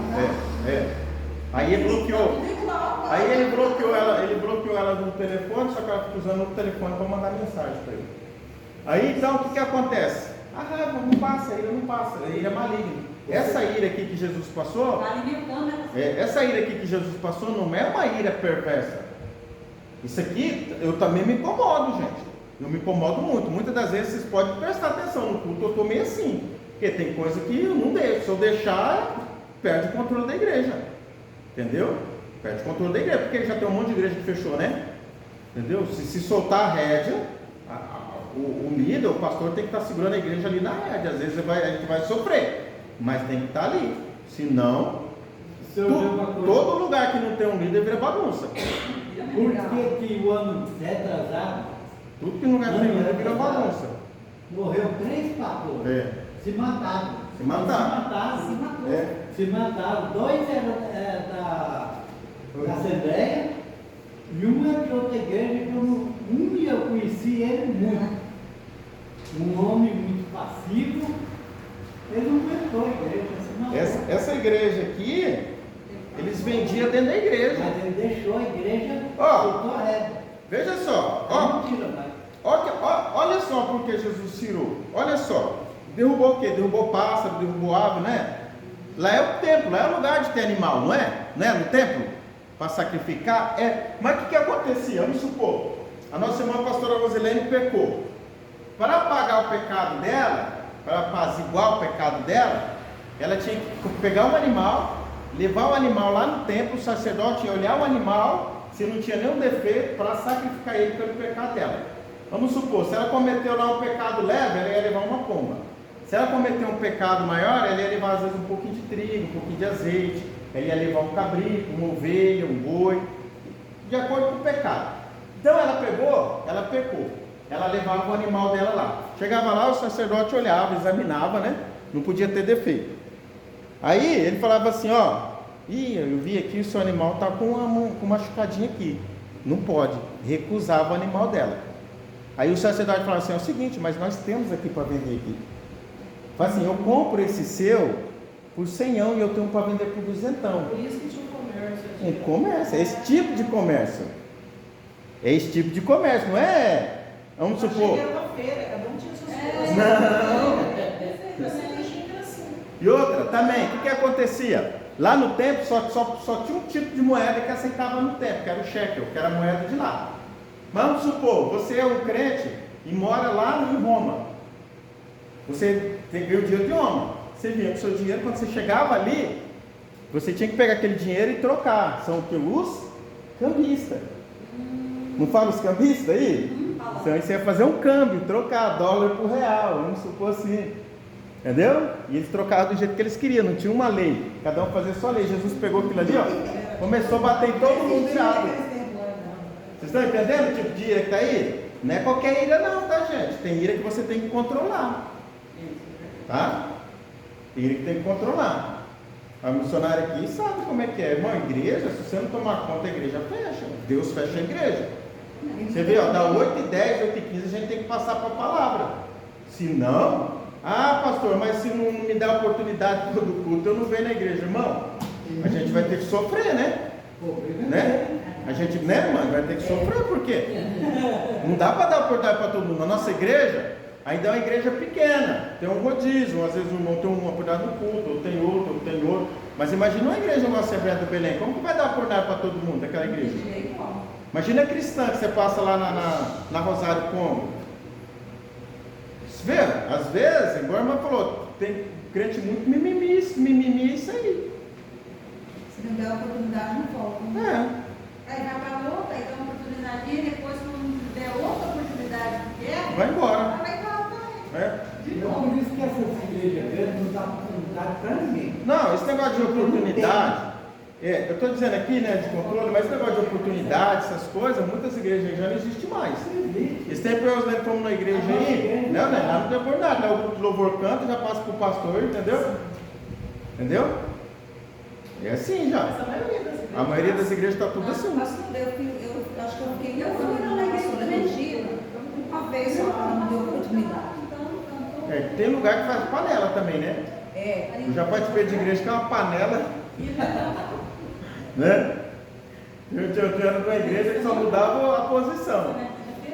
Aí ele bloqueou ela no telefone, só que ela fica usando o telefone para mandar mensagem para ele. Aí então o que acontece? A raiva não passa, a ira não passa, a ira é maligna. Essa ira aqui que Jesus passou, Está alimentando, né? essa ira aqui que Jesus passou não é uma ira perversa. Isso aqui eu também me incomodo, gente. Eu me incomodo muito. Muitas das vezes vocês podem prestar atenção no culto, eu estou meio assim. Porque tem coisa que eu não deixo. Se eu deixar, perde o controle da igreja. Entendeu? Perde o controle da igreja, porque já tem um monte de igreja que fechou, né? Entendeu? Se soltar a rédea, o líder, o pastor tem que estar segurando a igreja ali na rédea. Às vezes a gente vai sofrer, mas tem que estar ali. Senão, todo lugar que não tem um líder vira bagunça. Por que o ano retrasado, Tudo que não tem um líder vira bagunça. morreu 3 pastores? Se mataram. Se mataram. Se mataram. 2 eram da Assembleia e um é de outra igreja que eu conheci ele muito. Um homem muito passivo. Ele não aguentou a igreja. Se matou. Essa igreja aqui, eles vendiam dentro da igreja. Mas ele deixou a igreja. Ó, soltou a rédea. Veja só, ó, Mentira, pai. olha só porque Jesus tirou. Olha só, derrubou o quê? Derrubou pássaro, derrubou ave, né? Lá é o templo, lá é o lugar de ter animal, não é? Não é no templo? Para sacrificar? Mas o que acontecia? Vamos supor, a nossa irmã pastora Rosilene pecou. Para apagar o pecado dela, para apaziguar o pecado dela, ela tinha que pegar um animal, levar o animal lá no templo, o sacerdote ia olhar o animal, se não tinha nenhum defeito, para sacrificar ele pelo pecado dela. Vamos supor, se ela cometeu lá um pecado leve, ela ia levar uma pomba. Se ela cometeu um pecado maior, ela ia levar às vezes um pouquinho de trigo, um pouquinho de azeite, ela ia levar um cabrito, uma ovelha, um boi, de acordo com o pecado. Então ela pecou, ela levava o animal dela lá. Chegava lá, o sacerdote olhava, examinava, né? Não podia ter defeito. Aí ele falava assim, ó, eu vi aqui o seu animal está com uma machucadinha aqui. Não pode, recusava o animal dela. Aí o sacerdote falava assim, é o seguinte, mas nós temos aqui para vender aqui. Fala assim, eu compro esse seu por 100 e eu tenho para vender por 200. Por isso que tinha um comércio. Um comércio, é esse tipo de comércio. É esse tipo de comércio, não é? Vamos supor. Cheguei numa feira, cada um tinha suas coisas. Não. E outra, também, o que acontecia? Lá no templo só tinha um tipo de moeda que aceitava no templo, que era o shekel, que era a moeda de lá. Mas vamos supor, você é um crente e mora lá em Roma. Você ganha o dinheiro de Roma. Você vinha com o seu dinheiro, quando você chegava ali, você tinha que pegar aquele dinheiro e trocar. São o que? Os cambistas. Não fala os cambistas aí? Então aí você ia fazer um câmbio, trocar dólar por real, vamos supor assim. Entendeu? E eles trocavam do jeito que eles queriam, não tinha uma lei. Cada um fazia sua lei. Jesus pegou aquilo ali, ó, começou a bater em todo mundo irado. Vocês estão entendendo o tipo de ira que está aí? Não é qualquer ira não, tá, gente? Tem ira que você tem que controlar. Tá? Ira que tem que controlar. A missionária aqui sabe como é que é. Irmão, igreja, se você não tomar conta, a igreja fecha. Deus fecha a igreja. Você vê, ó, dá 8h10, 8h15, a gente tem que passar para a palavra. Se não, pastor, mas se não me dá oportunidade todo culto, eu não venho na igreja. Irmão, a gente vai ter que sofrer, né? A gente, né, irmão, vai ter que sofrer, por quê? Não dá para dar oportunidade para todo mundo. A nossa igreja ainda é uma igreja pequena, tem um rodízio, às vezes o irmão tem uma oportunidade no culto, ou tem outro. Mas imagina uma igreja na Assembleia do Belém, como que vai dar oportunidade para todo mundo daquela igreja? Imagina a cristã que você passa lá na Rosário Congo. Você vê, às vezes, igual a irmã falou, tem crente muito mimimi, isso aí. Se não der oportunidade, não volta. Aí vai para outra, aí dá uma oportunidade e depois quando der outra oportunidade que quer, Vai embora. vai embora também. Então, por isso que essas igrejas grandes não dão oportunidade para ninguém. Não, esse negócio de oportunidade, eu estou dizendo aqui, né, de controle, mas esse negócio de oportunidade, essas coisas, muitas igrejas aí já não existem mais. Esse tempo eu fomos na igreja aí, não, lá não tem oportunidade, né? O grupo de louvor canta, já passa para o pastor, entendeu? Entendeu? É assim já. A maioria das igrejas está tudo assim. Eu acho que eu fiquei na igreja uma vez só, ela não deu oportunidade. Tem lugar que faz panela também, né? Eu já participei de igreja que é uma panela. Né? Eu era numa igreja que só mudava a posição.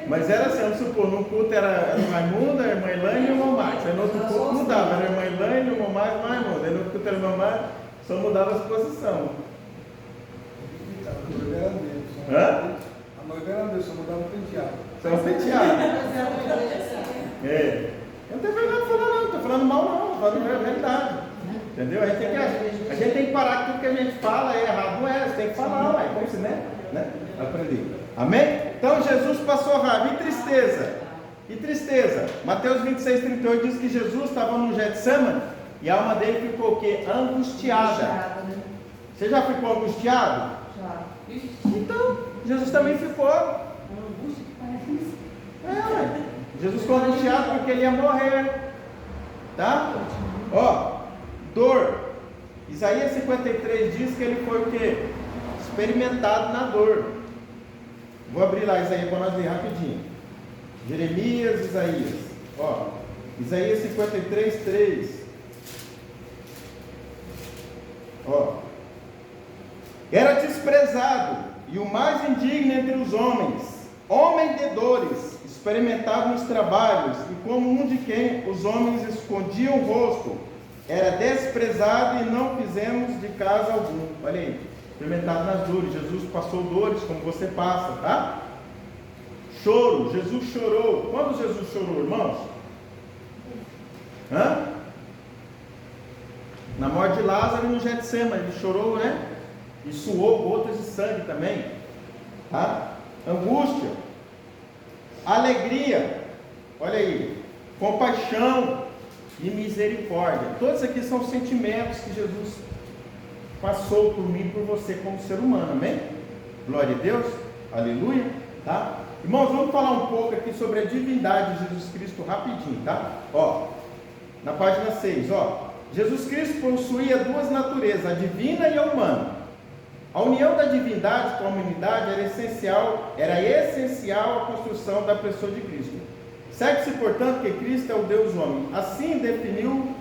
Mas era assim, vamos supor, no culto era o Raimundo, a irmã Elaine e o irmão Marcos. Aí no outro culto mudava, era a irmã Elaine, o irmão Marcos e o Raimundo. Aí no outro culto era o irmão Marcos, só mudava as posições. A noiva era Deus, só mudava o penteado. Só o penteado. Eu não tenho vergonha de falar não, estou falando mal não, estou falando a realidade. Entendeu? A gente tem que parar que tudo que a gente fala é errado, não é? Você tem que falar, ué, como se, né? Aprender. Amém? Então Jesus passou raiva e tristeza. Mateus 26:38 diz que Jesus estava no Getsemane e a alma dele ficou o quê? Angustiada. Você já ficou angustiado? Já. Então, Jesus também ficou. Jesus ficou angustiado porque ele ia morrer. Tá? Dor. Isaías 53 diz que ele foi o quê? Experimentado na dor. Vou abrir lá Isaías para nós ler rapidinho. Jeremias, Isaías. Isaías 53, 3. Era desprezado e o mais indigno entre os homens, homem de dores, experimentava os trabalhos, e como um de quem os homens escondiam o rosto, era desprezado e não fizemos de caso algum. Olha aí, experimentado nas dores. Jesus passou dores como você passa, tá? Choro, Jesus chorou. Quando Jesus chorou, irmãos? Na morte de Lázaro e no Getsemane, ele chorou, né? E suou gotas de sangue também, tá? Angústia. alegria, olha aí, compaixão e misericórdia. Todos aqui são sentimentos que Jesus passou por mim e por você como ser humano, amém? Glória a Deus, aleluia, tá? Irmãos, vamos falar um pouco aqui sobre a divindade de Jesus Cristo rapidinho, tá? Ó, na página 6, ó, Jesus Cristo possuía duas naturezas, a divina e a humana. A união da divindade com a humanidade era essencial à construção da pessoa de Cristo. Segue-se, portanto, que Cristo é o Deus homem. Assim definiu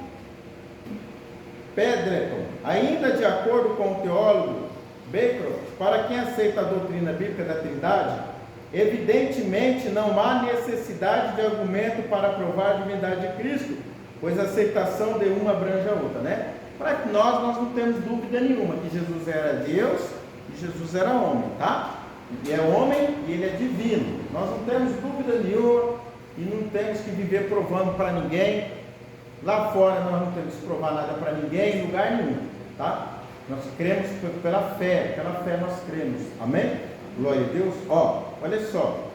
Pedreton, ainda de acordo com o teólogo Bacon, para quem aceita a doutrina bíblica da Trindade, evidentemente não há necessidade de argumento para provar a divindade de Cristo, pois a aceitação de uma abrange a outra, né? Para nós não temos dúvida nenhuma que Jesus era Deus e Jesus era homem, tá? Ele é homem e ele é divino. Nós não temos dúvida nenhuma e não temos que viver provando para ninguém. Lá fora nós não temos que provar nada para ninguém, em lugar nenhum, tá? Nós cremos pela fé nós cremos, amém? Glória a Deus. Ó, olha só.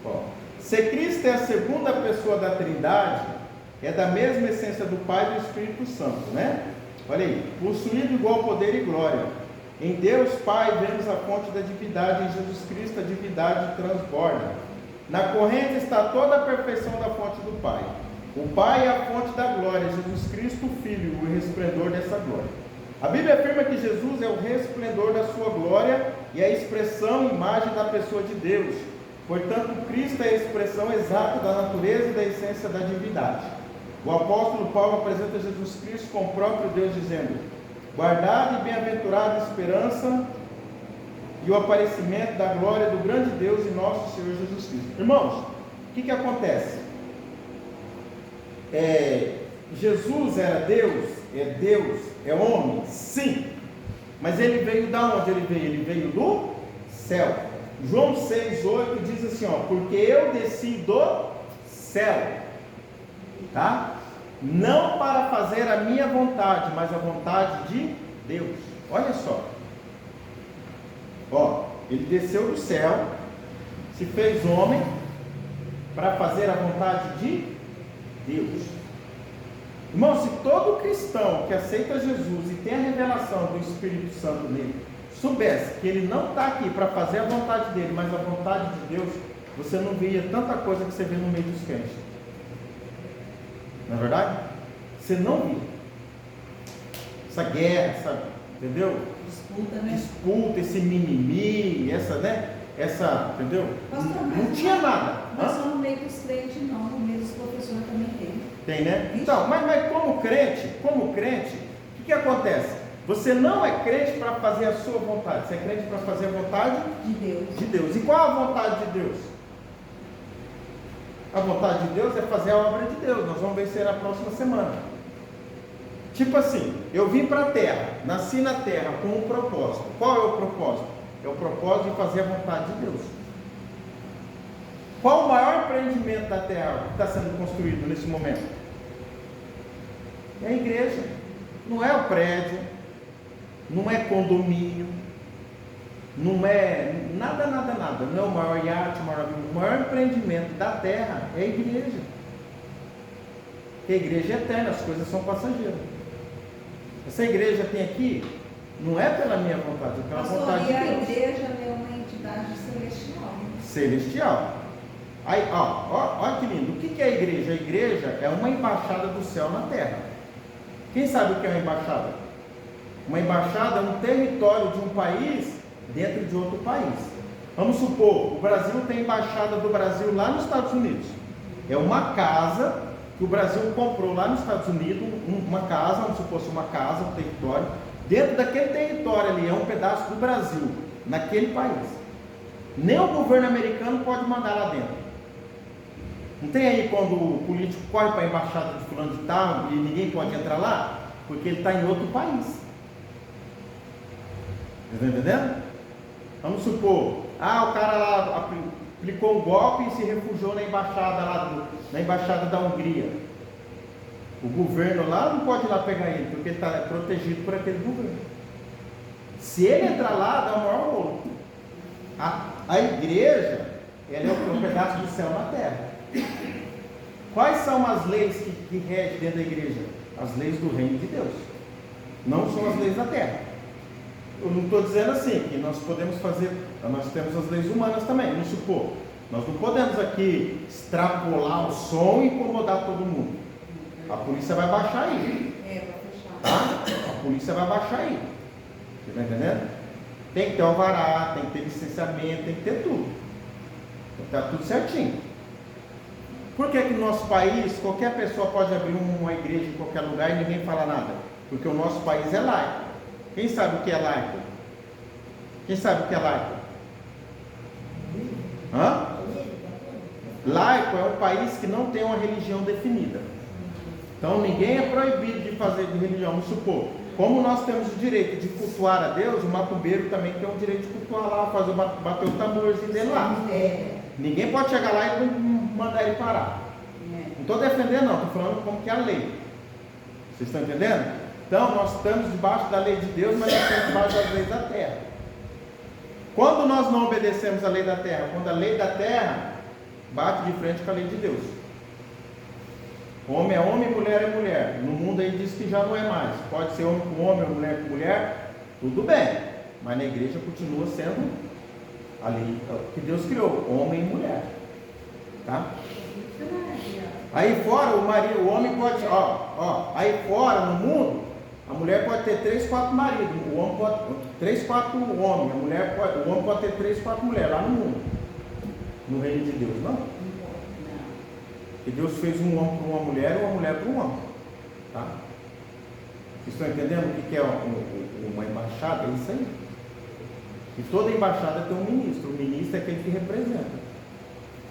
Ó, se Cristo é a segunda pessoa da Trindade, é da mesma essência do Pai e do Espírito Santo, né? Olha aí, possuindo igual poder e glória. Em Deus Pai vemos a fonte da divindade, em Jesus Cristo a divindade transborda. Na corrente está toda a perfeição da fonte do Pai. O Pai é a fonte da glória, Jesus Cristo, o Filho, o resplendor dessa glória. A Bíblia afirma que Jesus é o resplendor da sua glória e a expressão e imagem da pessoa de Deus. Portanto, Cristo é a expressão exata da natureza e da essência da divindade. O apóstolo Paulo apresenta Jesus Cristo como o próprio Deus, dizendo: guardada e bem-aventurada esperança e o aparecimento da glória do grande Deus e nosso Senhor Jesus Cristo. Irmãos, o que acontece? Jesus era Deus, é homem, sim, mas ele veio da onde ele veio? Ele veio do céu. João 6,8 diz assim, ó, porque eu desci do céu, tá? Não para fazer a minha vontade, mas a vontade de Deus. Olha só, ó, ele desceu do céu, se fez homem para fazer a vontade de Deus. Irmão, se todo cristão que aceita Jesus e tem a revelação do Espírito Santo nele, soubesse que ele não está aqui para fazer a vontade dele, mas a vontade de Deus, você não via tanta coisa que você vê no meio dos crentes. Não é verdade? Você não via essa guerra, entendeu? Disputa, né? Disputa, esse mimimi, entendeu? Pastor, não tinha nada. Não é só no meio dos crentes, não, no meio dos professores também tem. Tem, né? Então, mas como crente, o que acontece? Você não é crente para fazer a sua vontade, você é crente para fazer a vontade de Deus. E qual a vontade de Deus? A vontade de Deus é fazer a obra de Deus. Nós vamos vencer na próxima semana. Tipo assim, eu vim para a terra, nasci na terra com um propósito. Qual é o propósito? É o propósito de fazer a vontade de Deus. Qual o maior empreendimento da terra que está sendo construído nesse momento? É a igreja. Não é o prédio, não é condomínio, não é nada. Não é o maior iate, o maior empreendimento da terra é a igreja. Porque a igreja é eterna, as coisas são passageiras. Essa igreja tem aqui, não é pela minha vontade, é pela vontade de Deus. E a igreja é uma entidade celestial. Celestial. Aí, olha que lindo. O que é a igreja? A igreja é uma embaixada do céu na terra. Quem sabe o que é uma embaixada? Uma embaixada é um território de um país dentro de outro país. Vamos supor, o Brasil tem embaixada do Brasil lá nos Estados Unidos. É uma casa que o Brasil comprou lá nos Estados Unidos, uma casa, vamos supor, uma casa, um território. Dentro daquele território ali é um pedaço do Brasil, naquele país. Nem o governo americano pode mandar lá dentro. Não tem aí quando o político corre para a embaixada de fulano de tal e ninguém pode entrar lá? Porque ele está em outro país. Está entendendo? Vamos supor, o cara lá aplicou um golpe e se refugiou na embaixada da Hungria. O governo lá não pode ir lá pegar ele, porque ele está protegido por aquele governo. Se ele entrar lá, dá o maior rolo. A igreja ela é um pedaço do céu na terra. Quais são as leis que regem dentro da igreja? As leis do reino de Deus. Não são as leis da terra. Eu não estou dizendo assim, que nós podemos fazer, nós temos as leis humanas também, vamos supor. Nós não podemos aqui extrapolar o som e incomodar todo mundo. A polícia vai baixar aí. Tá? A polícia vai baixar aí. Você está entendendo? Tem que ter alvará, tem que ter licenciamento, tem que ter tudo. Tem que estar tudo certinho. Por que no nosso país qualquer pessoa pode abrir uma igreja em qualquer lugar e ninguém fala nada? Porque o nosso país é laico. Quem sabe o que é laico? Quem sabe o que é laico? Hã? Laico é um país que não tem uma religião definida. Então ninguém é proibido de fazer de religião. Vamos supor, como nós temos o direito de cultuar a Deus, o macumbeiro também tem o direito de cultuar lá, fazer bater o tamborzinho dele lá. Ninguém pode chegar lá e mandar ele parar. Não estou defendendo não, estou falando como que é a lei. Vocês estão entendendo? Então nós estamos debaixo da lei de Deus, mas nós estamos debaixo das leis da terra. Quando nós não obedecemos a lei da terra? Quando a lei da terra bate de frente com a lei de Deus. Homem é homem, mulher é mulher. No mundo aí diz que já não é mais. Pode ser homem com homem, ou mulher com mulher, tudo bem. Mas na igreja continua sendo a lei que Deus criou, homem e mulher. Tá? Aí fora o homem pode, aí fora no mundo, a mulher pode ter 3, 4 maridos, o homem pode 3, 4 homens, o homem pode ter 3, 4 mulheres lá no mundo. No reino de Deus, não? Porque Deus fez um homem para uma mulher e uma mulher para um homem. Tá? Vocês estão entendendo o que é uma embaixada? É isso aí. E toda embaixada tem um ministro. O ministro é aquele que representa.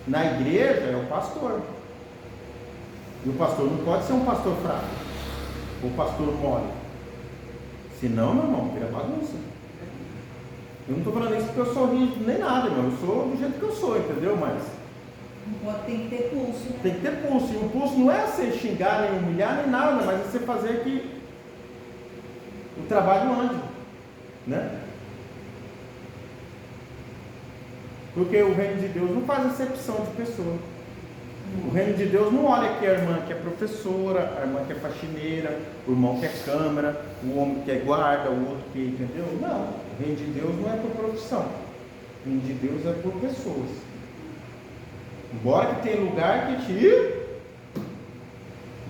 Na igreja é o pastor. E o pastor não pode ser um pastor fraco. Ou pastor mole. Senão, meu irmão, vira bagunça. Eu não estou falando isso porque eu sou rígido nem nada, irmão. Eu sou do jeito que eu sou, entendeu? Mas tem que ter pulso, né? tem que ter pulso. E o pulso não é você xingar, nem humilhar, nem nada, mas é você fazer que o trabalho ande, né? Porque o reino de Deus não faz acepção de pessoa. O reino de Deus não olha que a irmã que é professora, a irmã que é faxineira, o irmão que é câmara, o homem que é guarda, o outro que, entendeu? Não, o reino de Deus não é por profissão. O reino de Deus é por pessoas. Embora que tem lugar que te...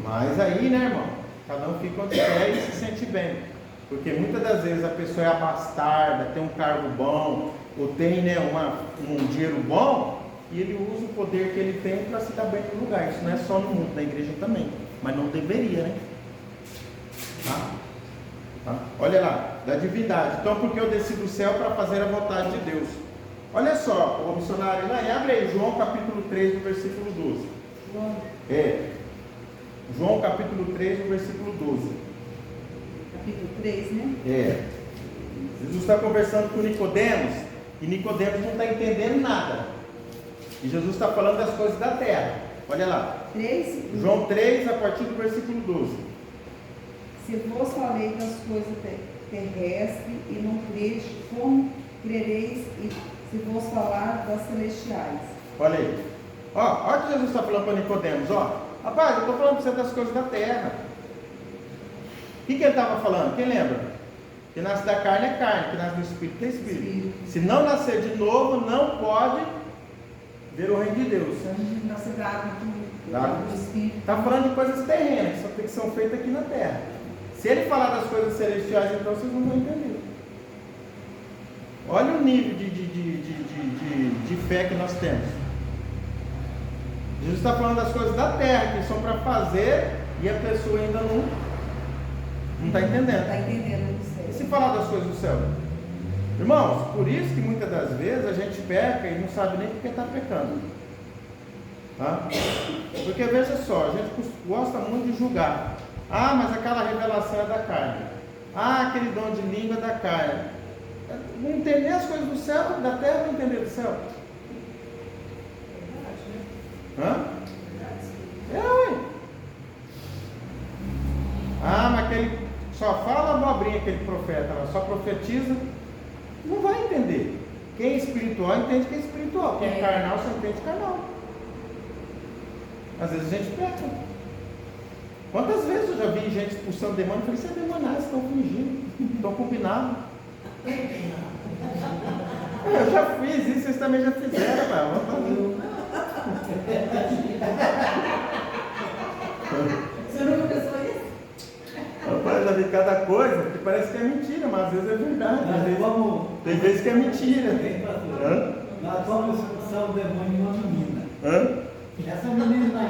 Mas aí, né, irmão? Cada um fica onde quer e se sente bem. Porque muitas das vezes a pessoa é abastarda, tem um cargo bom, ou tem, né, um dinheiro bom, e ele usa o poder que ele tem para se dar bem no lugar. Isso não é só no mundo, na igreja também. Mas não deveria, né? Tá? Olha lá, da divindade. Então, porque eu desci do céu para fazer a vontade de Deus. Olha só, o missionário lá, abre aí João capítulo 3, no versículo 12. João capítulo 3, no versículo 12. Capítulo 3, né? Jesus está conversando com Nicodemos, e Nicodemos não está entendendo nada. E Jesus está falando das coisas da terra. Olha lá. 3, João 3, a partir do versículo 12. Se vos falei das coisas terrestres e não credes, como crereis se vos falar das celestiais? Olha aí. Olha o que Jesus está falando para Nicodemos. Rapaz, eu estou falando para você das coisas da terra. O que ele estava falando? Quem lembra? Que nasce da carne é carne, que nasce do espírito é espírito. Se não nascer de novo, não pode ver o reino de Deus. Nascer da água do espírito. Está falando de coisas terrenas, que são feitas aqui na terra. Se ele falar das coisas celestiais, então vocês não vão entender. Olha o nível de fé que nós temos. Jesus está falando das coisas da terra, que são para fazer, e a pessoa ainda não está entendendo. Está entendendo o céu. E se falar das coisas do céu? Irmãos, por isso que muitas das vezes a gente peca e não sabe nem porque está pecando. Tá? Porque veja só, a gente gosta muito de julgar. Mas aquela revelação é da carne. Aquele dom de língua é da carne. Não entender as coisas do céu, da terra, não entender do céu. Ué. Mas aquele só fala abobrinha, aquele profeta, só profetiza, não vai entender. Quem é espiritual entende que é espiritual. Quem é carnal só entende carnal. Às vezes a gente peca. Quantas vezes eu já vi gente expulsando demônio? Eu falei, isso é demonário, vocês estão fingindo, estão combinados. Eu já fiz isso, vocês também já fizeram, mas vamos fazer. Você nunca pensou isso? Rapaz, eu já vi cada coisa que parece que é mentira, mas às vezes é verdade. Tem vezes que é mentira. Nós vamos expulsar o demônio de uma menina. Hã? Essa menina